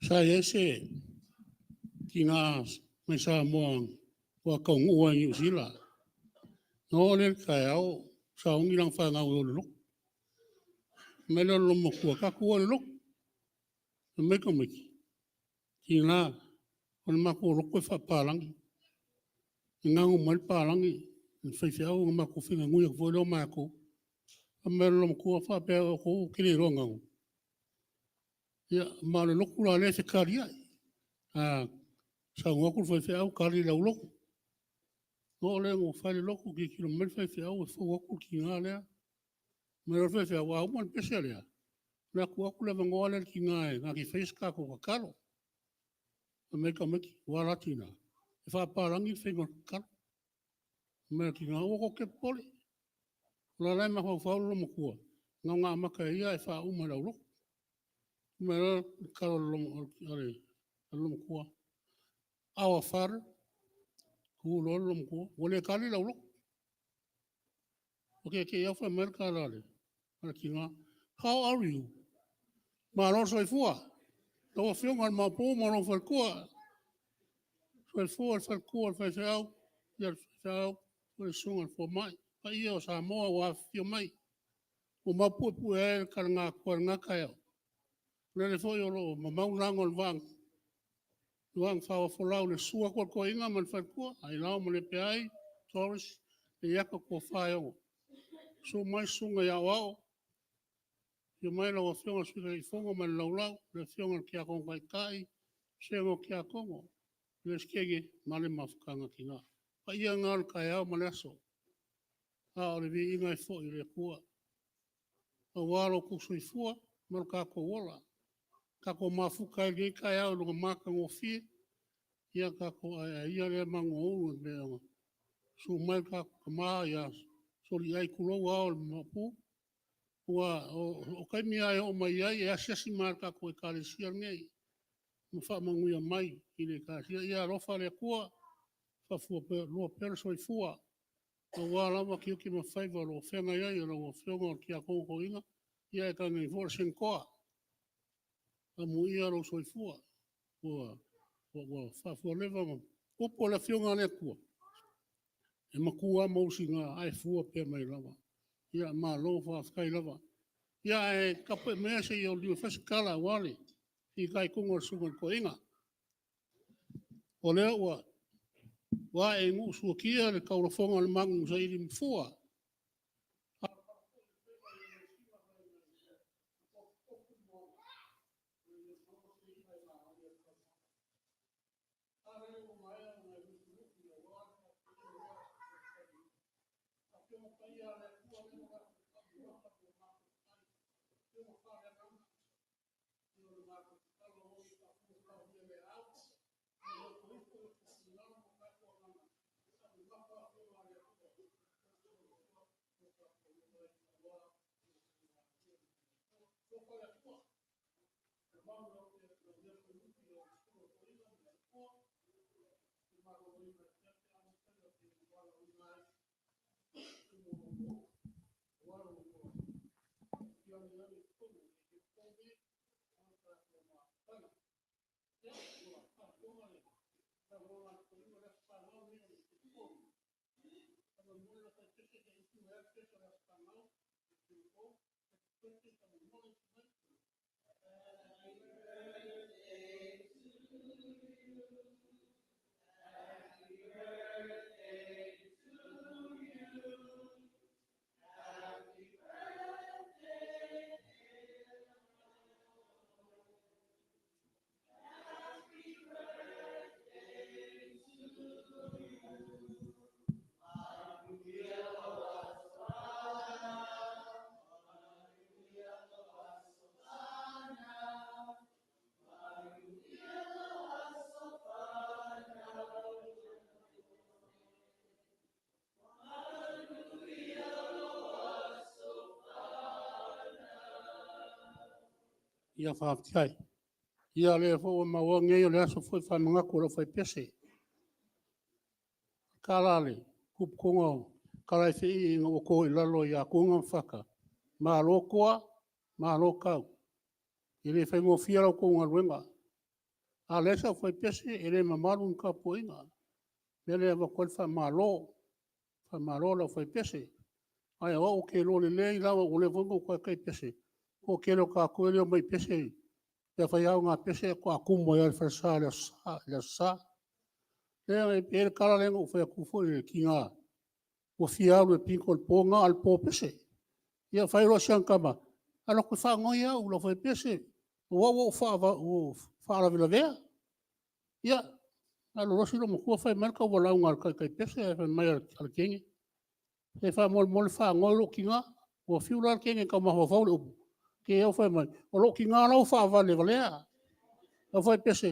Sa ese kina me Samoa wa kongu wa New Zealand. No le kaya sa ungi lang fa nga ulo. Melo lo mo ko ka ko lo. Me ko me. Kina on ma ko ro ko fa palang. Nga ngo mal palang i. Fa fa o ma ko finga ngu ko lo ma ko. Melo lo ko fa pe ko kini ro nga. Ya ma lo ko la le se karia. Sa ngua ko fa au kari la ulo. No le ngo fa le loko ki kilo mel fa au fo ko ki nga le. Me lo fa wa mo pese le. Na ko ko le ngo le ki nga na ki face ka ko kalo. Me ka me ki wa latina. Fa parangi fe ngo kalo. Me ki nga ko ke pole. La la ma fa lo mo ko. Nga ma ka ia fa u ma la ulo. Me lo kalo lo ale lo mo ko. Awa far ku lo lo ko wole kali la ulo. Okay, ya fa merka la le. Kinga, how are you? Ma lo soy fua. Lo fio ngal ma po mo lo fal ko. Fal fal ko fal fal. Ya fal fal sungal fo mai. Pa io Samoa wa fio mai. O ma po e kal nga kaya. Le fo yo lo ma mau langol wang. Wang fa fo lau le sua ko inga man fal ko. Ailao Malepeai, Doris, le yaka ko Tofaeono. So mai sunga ya wao. Yo mai lo fionga suka I fongo man laulau, le fionga kia kongo kai kai, sengo kia kongo, le skege male mafukanga ki ngā. Pa ia ngal kai au maleso, a o le vi ingai fo I le kua. A walo kusu I fua, mal kako wola. Kako mafuka I kai au lunga maka ngō fie, ia kako ia le mango unu le anga. su mai ka kama ya soli ai kulo wa o mapu wa o kai mi ai o mai ai ya sesi marka ko ka sia nei mo fa mangu ya mai ile ka sia ya rofa le kua fa fu pe lo perso i fua o wa la ma ki ma faiva lo fenga ia ia lo fenga ki a ko inga ia ka ngai for sen ko a mu ia lo so i fua o fa fu leva mo o po la fenga le ku e ma ku a mo singa ai fu pe mai lava ia ma lo fa kai lava ia e ka pe me se yo di fa skala wale i kai ko ngor su ko inga o le wa e ngu su kia le ka lo fonga le mangu sa i di fua ia fa tai ia le fo ma wa nge le so foi fa manga ko lo foi pese kala le kup kongo kala fi ngo ko i lalo ia konga faka ma lo koa ma lo ka ile fa mo fia lo konga wenga a le sa foi pese ele ma malu ka poinga le va ko fa ma lo lo foi pese ai o ke lo le la o le vongo ko kai pese ko ke lo ka ko le mai pese ya fa ya nga pese ko akumo ya fa sa le sa le e kala le ngo fa ku fo ki nga o fia le pinko le ponga al po pese ia fa ro sian kama ala ko fa ngo ya o lo fa pese o fa la vea ia alo lo silo mo ko fa marka o la nga kai pese fa mai al kengi e fa mol fa ngo lo ki nga o fiu la kengi ka ma fa lo ke o fa mai o lo ki nga lo fa va le valea o fa pese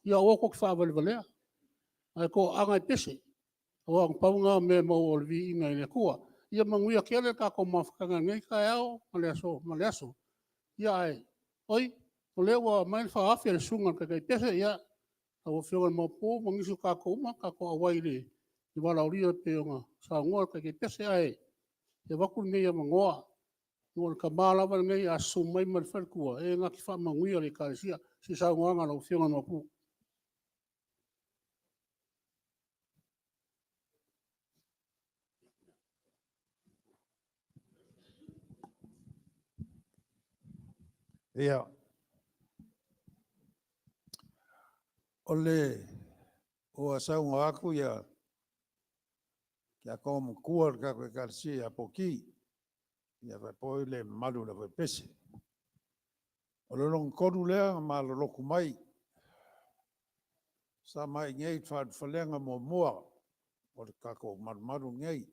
ia o ko fa va le valea ai ko anga pese o ang paunga me mo o vi inga le kua ia manguia kele ka ko mafkanga ngai ka ao maleaso ia ai oi o le wa mai fa afia sunga ka kai pese ia o fio mo po mangisu ka ko uma ka ko awai le i wala oria pe nga sa ngor ka kai pese ai e waku nei ia mangoa ngor ka mala wa ngai asu mai mal fal kua e nga ki fa manguia le ka sia si sa nganga no fio mo po Ia. Ole o asaunga aku ia kia komo kuar ka koe karsi a poki ia vai poi le malu le vai pese. O le long koru lea ma lo loku mai sa mai ngei whalenga mo mua o le kako maru ngei.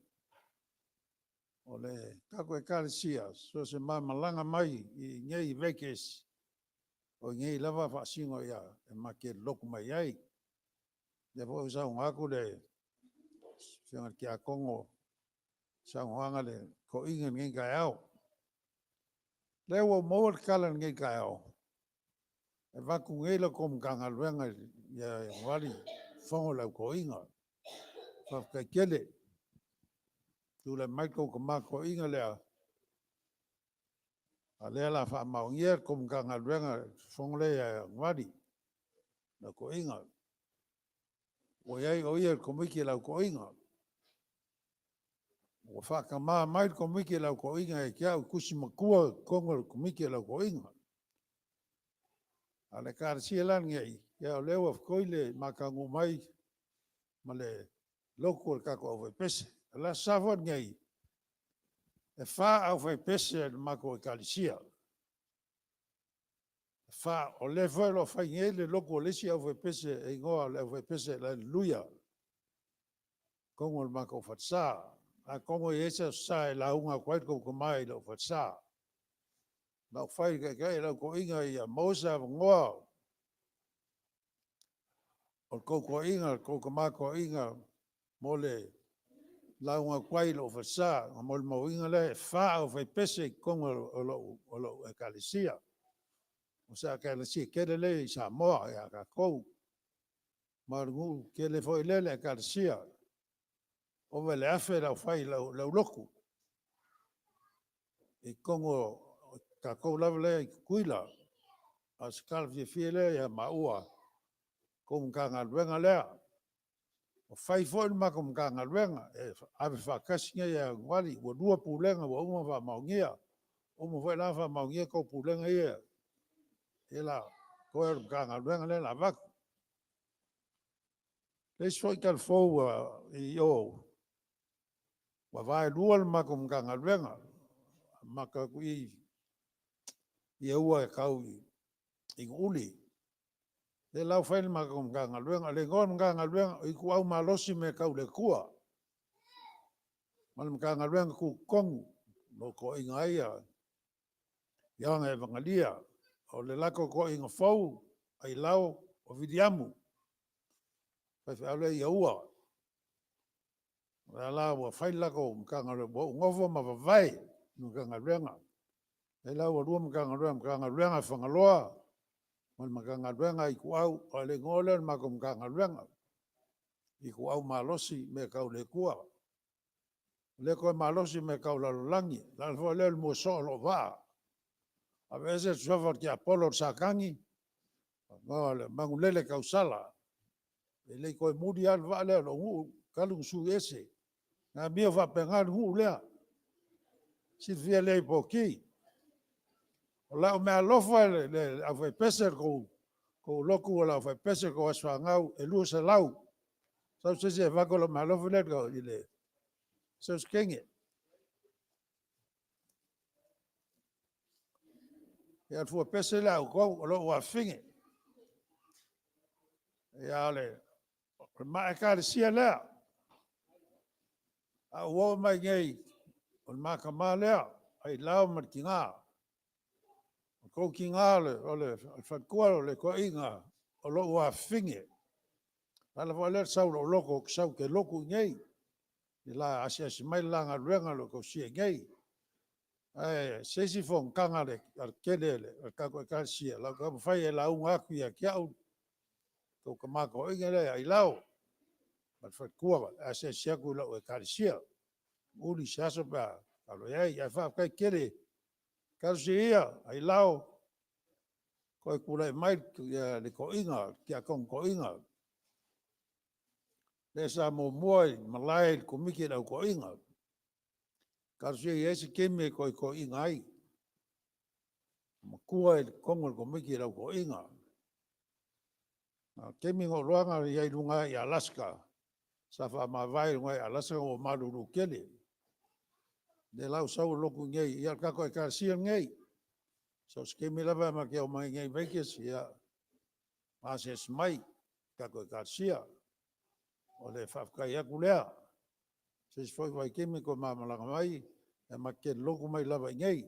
O le kako e karsia so se mai malanga mai i ngei vekes o ngei lava whaasingo ia e ma ke loku mai ai. Ia po sa un aku le Whianga kia kongo sangoanga le ko inga ngai kai au. Lewa mawar kala ngai kai au. E waku ngela kom kanga luenga ya wali fongo lau ko inga. Whaka kele. Tula maiko ko mako inga lea. A lea la wha maungia kom kanga luenga fongo le ya wali. Na ko inga. O iai o ia ko miki lau ko inga. O whaka maa mai ko miki lau ko inga e kia u kusi makua kongo ko miki lau ko inga. Ale kāra sielan ngai, ia o lewa whkoile makangu mai ma le loko kako au pese. La savon ngai, e wha au pese mako e kalisia. Wha o le whaelo whai ngai le loko lesi au pese e ngoa le au pese le luia. Kongo mako whatsa. A kongo i esa sa e launga kwait ko mai lo whatsa. Nau whai kai lau ko inga ia mausa ngoa. O koko inga, koko mako inga, mole launga kwai lo whatsa. Mole mau inga le wha au whai pese kongo o lo e kalisia. O sa kalisia kere le i Samoa e a kakou. Marungu kele foi lele e kalisia. O vele afe lau whai lau loku. I kongo kakou lau le i kuila. A skalfie fie le e maua. Kom kanga luenga lea. O whai foi ma kom kanga luenga. E ave whakasinga ia wali. Ua dua pulenga wa uma wha maungia. Uma whai la wha maungia ko pulenga ia. E la koe kanga luenga le la vaku. Leis foi kal fou i o. Wa vai lua ma kom kanga luenga. Maka kui i ua e kau i uli. Le lau whaile ma kom kanga luenga. Le ngon kanga luenga i ku au malosi me kau le kua. Malam kanga luenga ku kongu. No ko inga ia. Ianga e vangalia. O le lako ko inga fau. Ailao o vidiamu. Pai whaile i ua. La wa whaile lako mkanga luenga. Ngofo ma wawai. Mkanga luenga. E lau wa rua mkanga luenga whangaloa. Mkanga luenga i ku au. O le ngole mako mkanga luenga. I ku au malosi me kau le kua. Le koe malosi me kau lalolangi. Lalfo le mo so lo va. A vese tsuafa ki apolo sakangi. Ngole mangulele kau sala. E le koe mudi al va le lo ngu. Kalung su ese. Nga mio va pengar ngu lea. Si fia le poki. O la o mea lofa le au fai pese ko loku o la au fai pese ko aswa ngau e lua se lau. Sau se vako lo mea lofa le ko i le. Sau skenge. E al fua pese le au kou o lo ua finge. E ale. Ma e kare sia lea. A ua mai ngei. O maka maa lea. Ai lau mat ki ngā. Ko ki ngā le, o le whakua le ko inga, o lo ua finge. Ala fo le sau lo loko, sau ke loko ngei. I la asi mai langa ruenga lo ko sia ngei. Sesi fo kanga le, al kele le, al kako e ka sia. La ka whai e la unga aku ia kia au. Ko ka mako inga le, Ailao. Mal whakua, asi aku lo e ka sia. Uli siasa pa, alo iai, ai wha kele. Kasi ia, Ailao, koe kura mai le ko inga, kia kong ko inga. Le sa mo muai, malai, ko miki lau ko inga. Kasi ia esi keme koe ko inga ai. Makua kongo ko miki lau ko inga. Kemi ngo roanga iai lunga i Alaska. Sa wha mawai lunga i Alaska o maruru kele. Le lau sau loku ngei, ia kako e karsia ngei. So skemi lava ma ke o mai ngei vekes, ia mases mai, kako e karsia. O le whafkai aku lea. Sis foi vai kemi ko mamalanga mai, e ma ke loku mai lava ngei.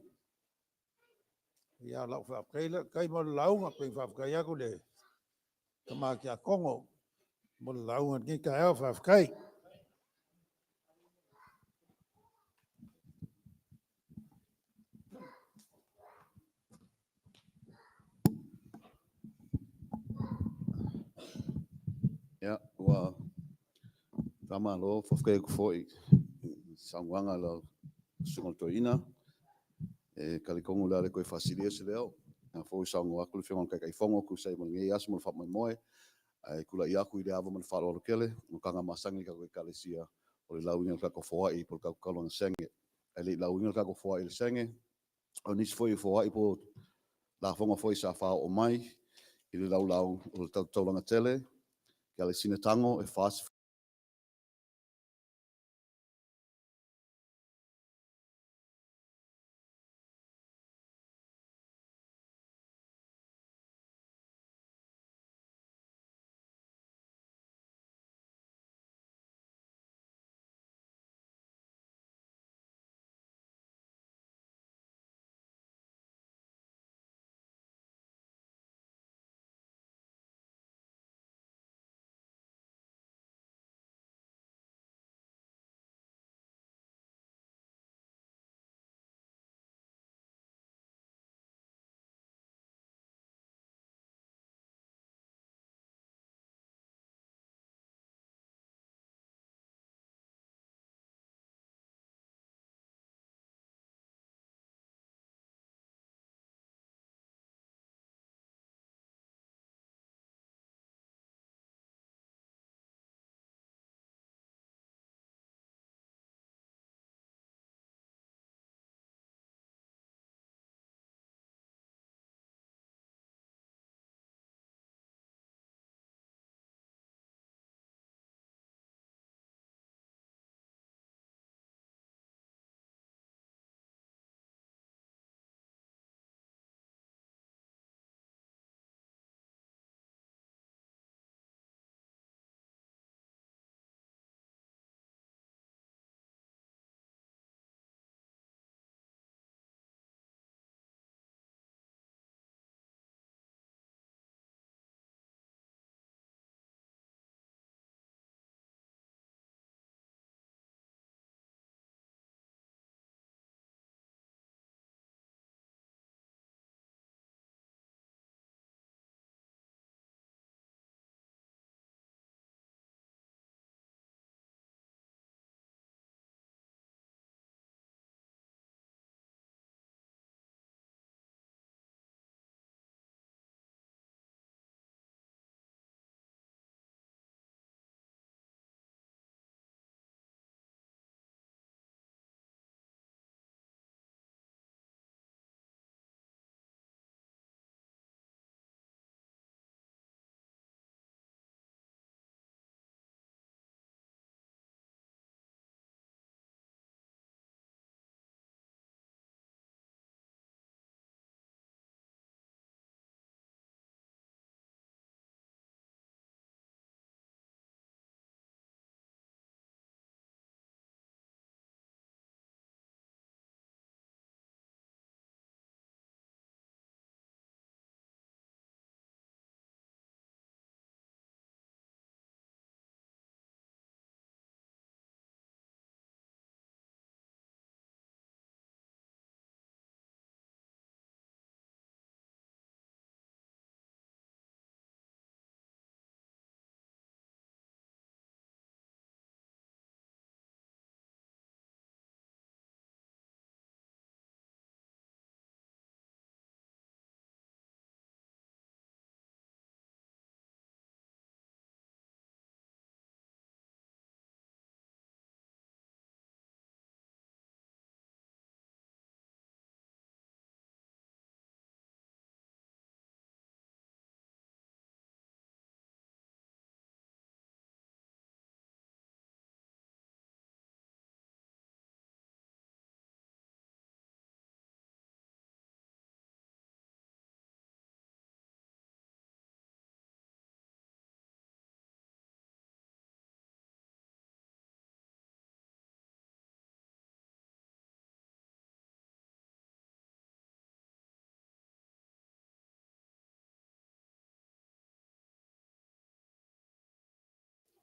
Ia lau whafkai le, kai mo launga pe whafkai aku le. Kama kia kongo, mo launga ngei ka ea whafkai. Kama lo fofke ko foi sangwanga lo sungal toina e kalikongu la ko fasilia se leo na foi sangwa ku fiong kai fongo ku sai mo ngi as mo fa mo moe ai kula ia ku ida mo fa lo kele mo kanga masangi ka ko kalesia o le lawinga ka ko foi por ka ko long senge ai le lawinga ka ko foi le senge o nis foi foi po la fongo foi sa fa o mai i le lau o le taulanga tele ka le sina tango e fast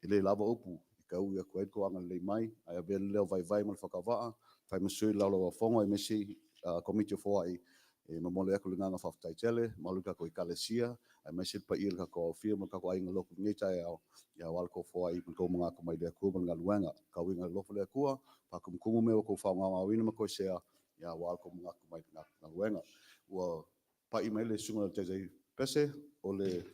le lava upu ka u ya ko ko anga le mai ai be le vai vai mal whakawaa fai masui la lo fonga i mesi committee for ai E mamole aku linganga whaftai tele, malu kako i kalesia, ai mai silpa il kako fia mo kako ainga loku ngai tai au, ia wal ko fo ai ko mga ko mai le ku mga luenga, ka winga lofu le kua, pa kum kumu me ko fa nga wina ma ko sea, ia wal ko mga ko mai nga luenga. Ua pa i mai le sunga te pese ole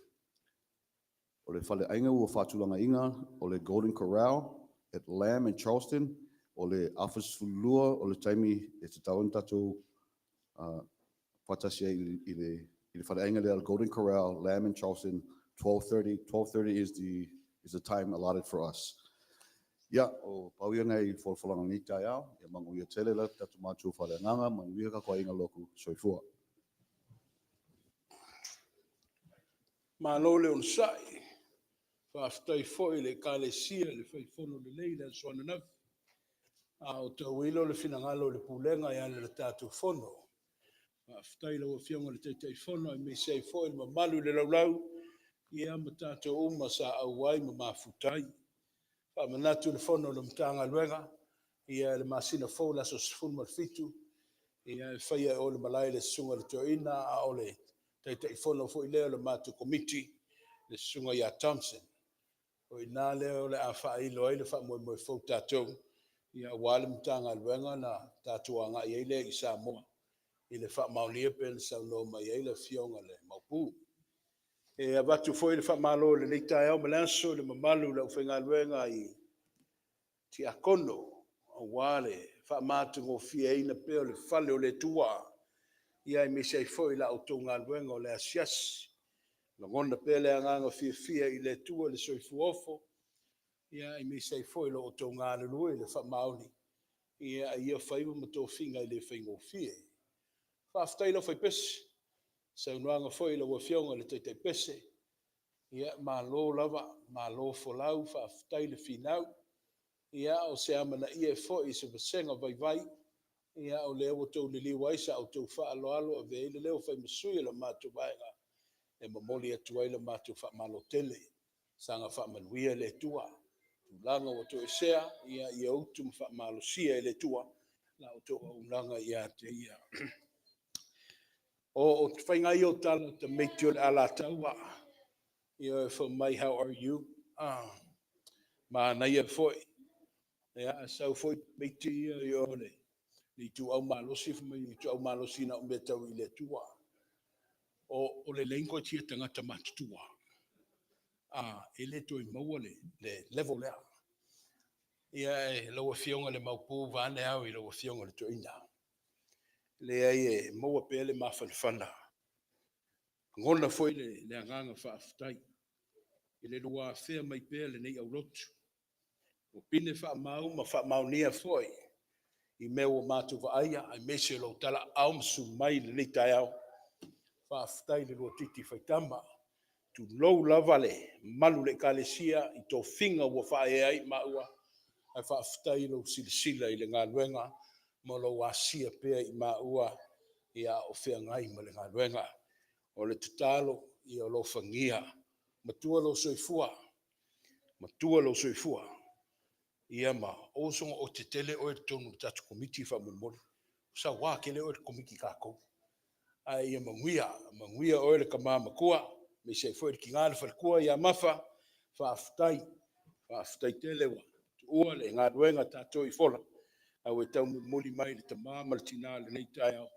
fale ainga ua whatulanga inga, ole Golden Corral at Lamb in Charleston, ole Afas Fulua, ole taimi e te tauan tatu whatasia i le whale ainga le Golden Corral, Lamb in Charleston, 12:30. 12:30 is the time allotted for us. Ia, o pauia ngai wholwhalanga ni tai au, ia manguia tele la tatu mātua whale nganga, manguia ka koa inga loku soifua. Malo le on sai. Whaftai foi le kalesia le whaifono le leila soana naf. O te wilo le finangalo le pulenga ia le tatu fono. Whaftai lau fionga le teitei fono e me sei foi ma malu le laulau. Ia ma tatu uma sa auai ma mafutai. Manatu le fono le mtanga luenga. Ia le masina fo la so sfun mal fitu. Ia e whaia o le malai le sunga le toina a ole. Teitei fono fo i leo le matu komiti. Le sunga ia Thompson. O ina leo le a whailo ai le wha moe fau tātou. Ia wale mtanga luenga na tātou anga i eile i Samoa. I le wha maulia pe le sauno mai eile fionga le maupu. E a watu foi le wha malo le leita e au malanso le mamalu le uwhenga luenga i ti akono. O wale wha matu ngō fia ina peo le whale o le tua. Ia i misei foi la o tō ngā luenga o le asiasi. Ngona pele anganga fia i le tua le soifu ofo. Ia i me sei foi lo o tō ngā lulu le wha maoni. Ia ia whaiwa ma tō whinga i le whaingo fia. Whaftai lo whai pese. Sau nuanga foi lo wa fionga le teitei pese. Ia ma lo lava, ma lo folau, whaftai le whinau. Ia o se amana ia foi se wasenga vai vai. Ia o leo o tō ni liwa isa o tō wha alo alo a veile leo whai masui la mātu vaenga. E mamoli atu ai le mātu wha malo tele. Sanga wha manuia le tua. Langa o to esea, ia utu mwha malo sia le tua. La o to unanga ia te ia. O te whainga i o tala te meitio le ala taua. Ia e wha mai, how are you? Ma na ia foi. Ia sau foi meitio ia i ole. Ni tu au malo si wha mai, ni tu au malo si na umetau i le tua. O le leingo tia tangata matutua. Ele toi maua le level lea. Ia e laua fionga le maupu vane au i laua fionga le toina. Le ai e maua pele mawhanwhana. Ngona foi le anganga whaafutai. I le lua whea mai pele nei au rotu. O pine wha mau nia foi. I meo o mātu wa aia, ai mese lo tala au msu mai le nei tai au. Whaafutai le lua titi whaitama. Tu lou lavale, malu le kalesia, i tō whinga ua whae ai maua. Ai whaafutai lo silasila i le ngā luenga. Mo lo asia pea i maua. Ia o whea ngai ma le ngā luenga. O le tutalo, i o lo whangia. Matua lo soifua. Matua lo soifua. Ia ma, o songa o te tele o e tonu tatu komiti whamumori. Sa wā kele o e komiki kākou. Ai ia manguia o e le kamama kua. Me se foi ki ngā whalkua ia mawha. Whaafutai tele wa. Ua le ngā ruenga tātou i whola. Au e tau muli mai le tamama le tina le nei tai au.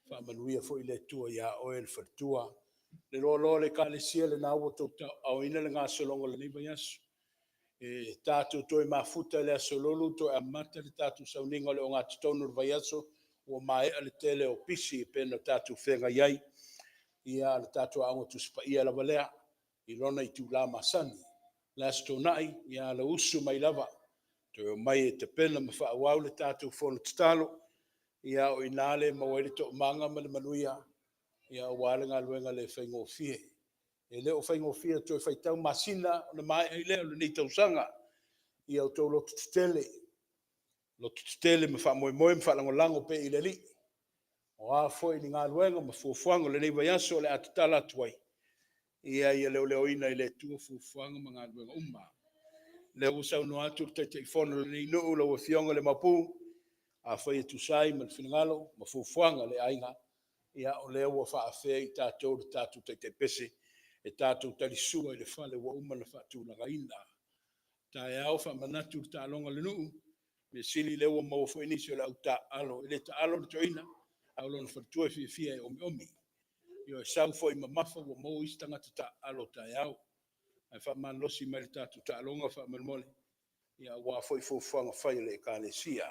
Whaamanuia foi le tua ia o e le whaltua. Le rolo le ka le sia le nā ua tau au ina le ngā solonga le nei vai asu. E tātou toi mafuta le asololu toi amata le tātou sauninga le o ngā titonu le vai asu. Ua mai le tele o pisi pena tātou whenga iai. Ia le tātou aunga tuspa ia la walea. I rona i tū la masani. Las tonai, ia la usu mai lava. Toi o mai e te pena ma wha awau le tātou whono tatalo. Ia o inale ma waile to manga ma le manuia. Ia o wale ngā luenga le whaingo fie. E leo whaingo fie toi whaitau masina o na mai ai leo le ni tausanga. Ia o tau lotu tutele. Lotu tutele ma wha moe moe ma wha lango lango pe i le li. O a foi ni ngā luenga ma fuafuanga le nei vai aso le atatala tuai. Ia leo ina i le tua fuafuanga ma ngā luenga umma. Leo usau no atu te whono le nei nuu lau e fionga le mapu. A whai e tusai ma le whinangalo ma fuafuanga le ainga. ia o lea ua whaafea I tātou le tātou te pese, e tātou talisua I le whale wa umana whaatūlanga ina. Ta e au whamanatu ta alonga le nuu, me sili le ua mau fo inisio le au ta alo, ile ta alo le toina, au lona whatua fia e omi omi. Io e sau fo I mamafa ua mau istanga ta alo ta e au. Ai whaman losi mai le tātou ta alonga whaman mole, ia ua fo I fōwhanga whai le kālesia.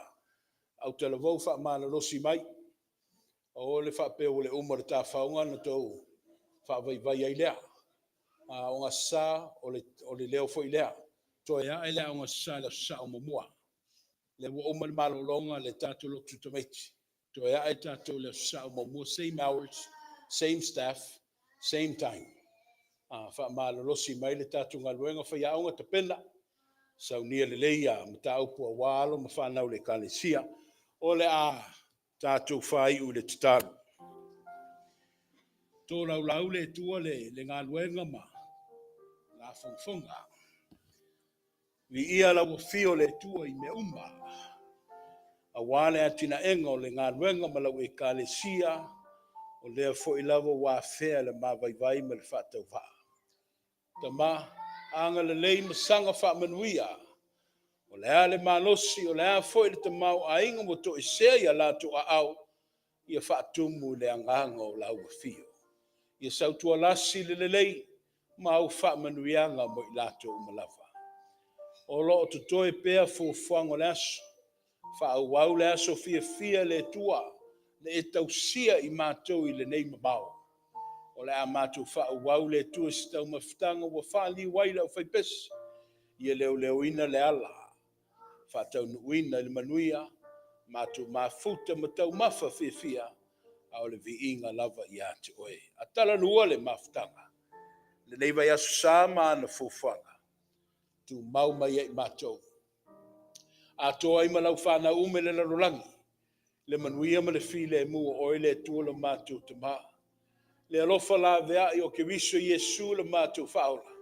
Au te lavou whaman losi mai, o le whapeo le umar ta whaunga na tau whawai ai lea. O ngā sā o le leo fo I lea. To ia ele o ngā sā le sā o mamua. Le ua umar malolonga le tātou lotu tamaiti. To ia e tātou le sā o mamua, same hours, same staff, same time. Wha malolosi mai le tātou ngā luenga whai aunga te pena. Sau nia le leia, ma tā upua wālo, ma whanau le kālesia. O le tātou whai u le tataru. Tō lau le tua le ngā luenga ma. La fonfonga. Vi ia la fio le tua I me umba. A wale atina enga o le ngā luenga ma lau e kālesia. O lea fo I lava wā whea le mā vai ma le whātau wha. Ta mā, anga le lei masanga wha manuia. O lea le malosi, o lea fo I le ta mau a inga mo to I sea ia lātu a au. Ia whaatumu le anganga o lau fio. Ia sautua lasi le lei. Ma au wha manuianga mo I lātu o malawa. O lo to toe pea fo fuango le aso. Wha au wau le aso fia le tua. Le e tausia I mātou I le nei mabao. O le a mātou wha au wau le tua si tau mawhitanga wa wha li waila o whaipes. Ia leo ina le ala. Wha tau nuina le manuia. Mātou mafuta ma tau mafa fia. A o le vi inga lava I ate oe. A tala nua le mawhitanga. Le nei vai aso sāma na fufuanga. Tu mau mai ai mātou. A toa I malau whāna ume le larolangi. Le manuia ma le file e mua oi le tua le mātou te maa. Le alofa la vea I o ke viso Iesu le mātou whaola.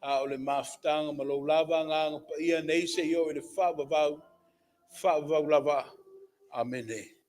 A o le mawhitanga ma lau lava nganga pa ia nei se I o I le whaavavau lava. Amene.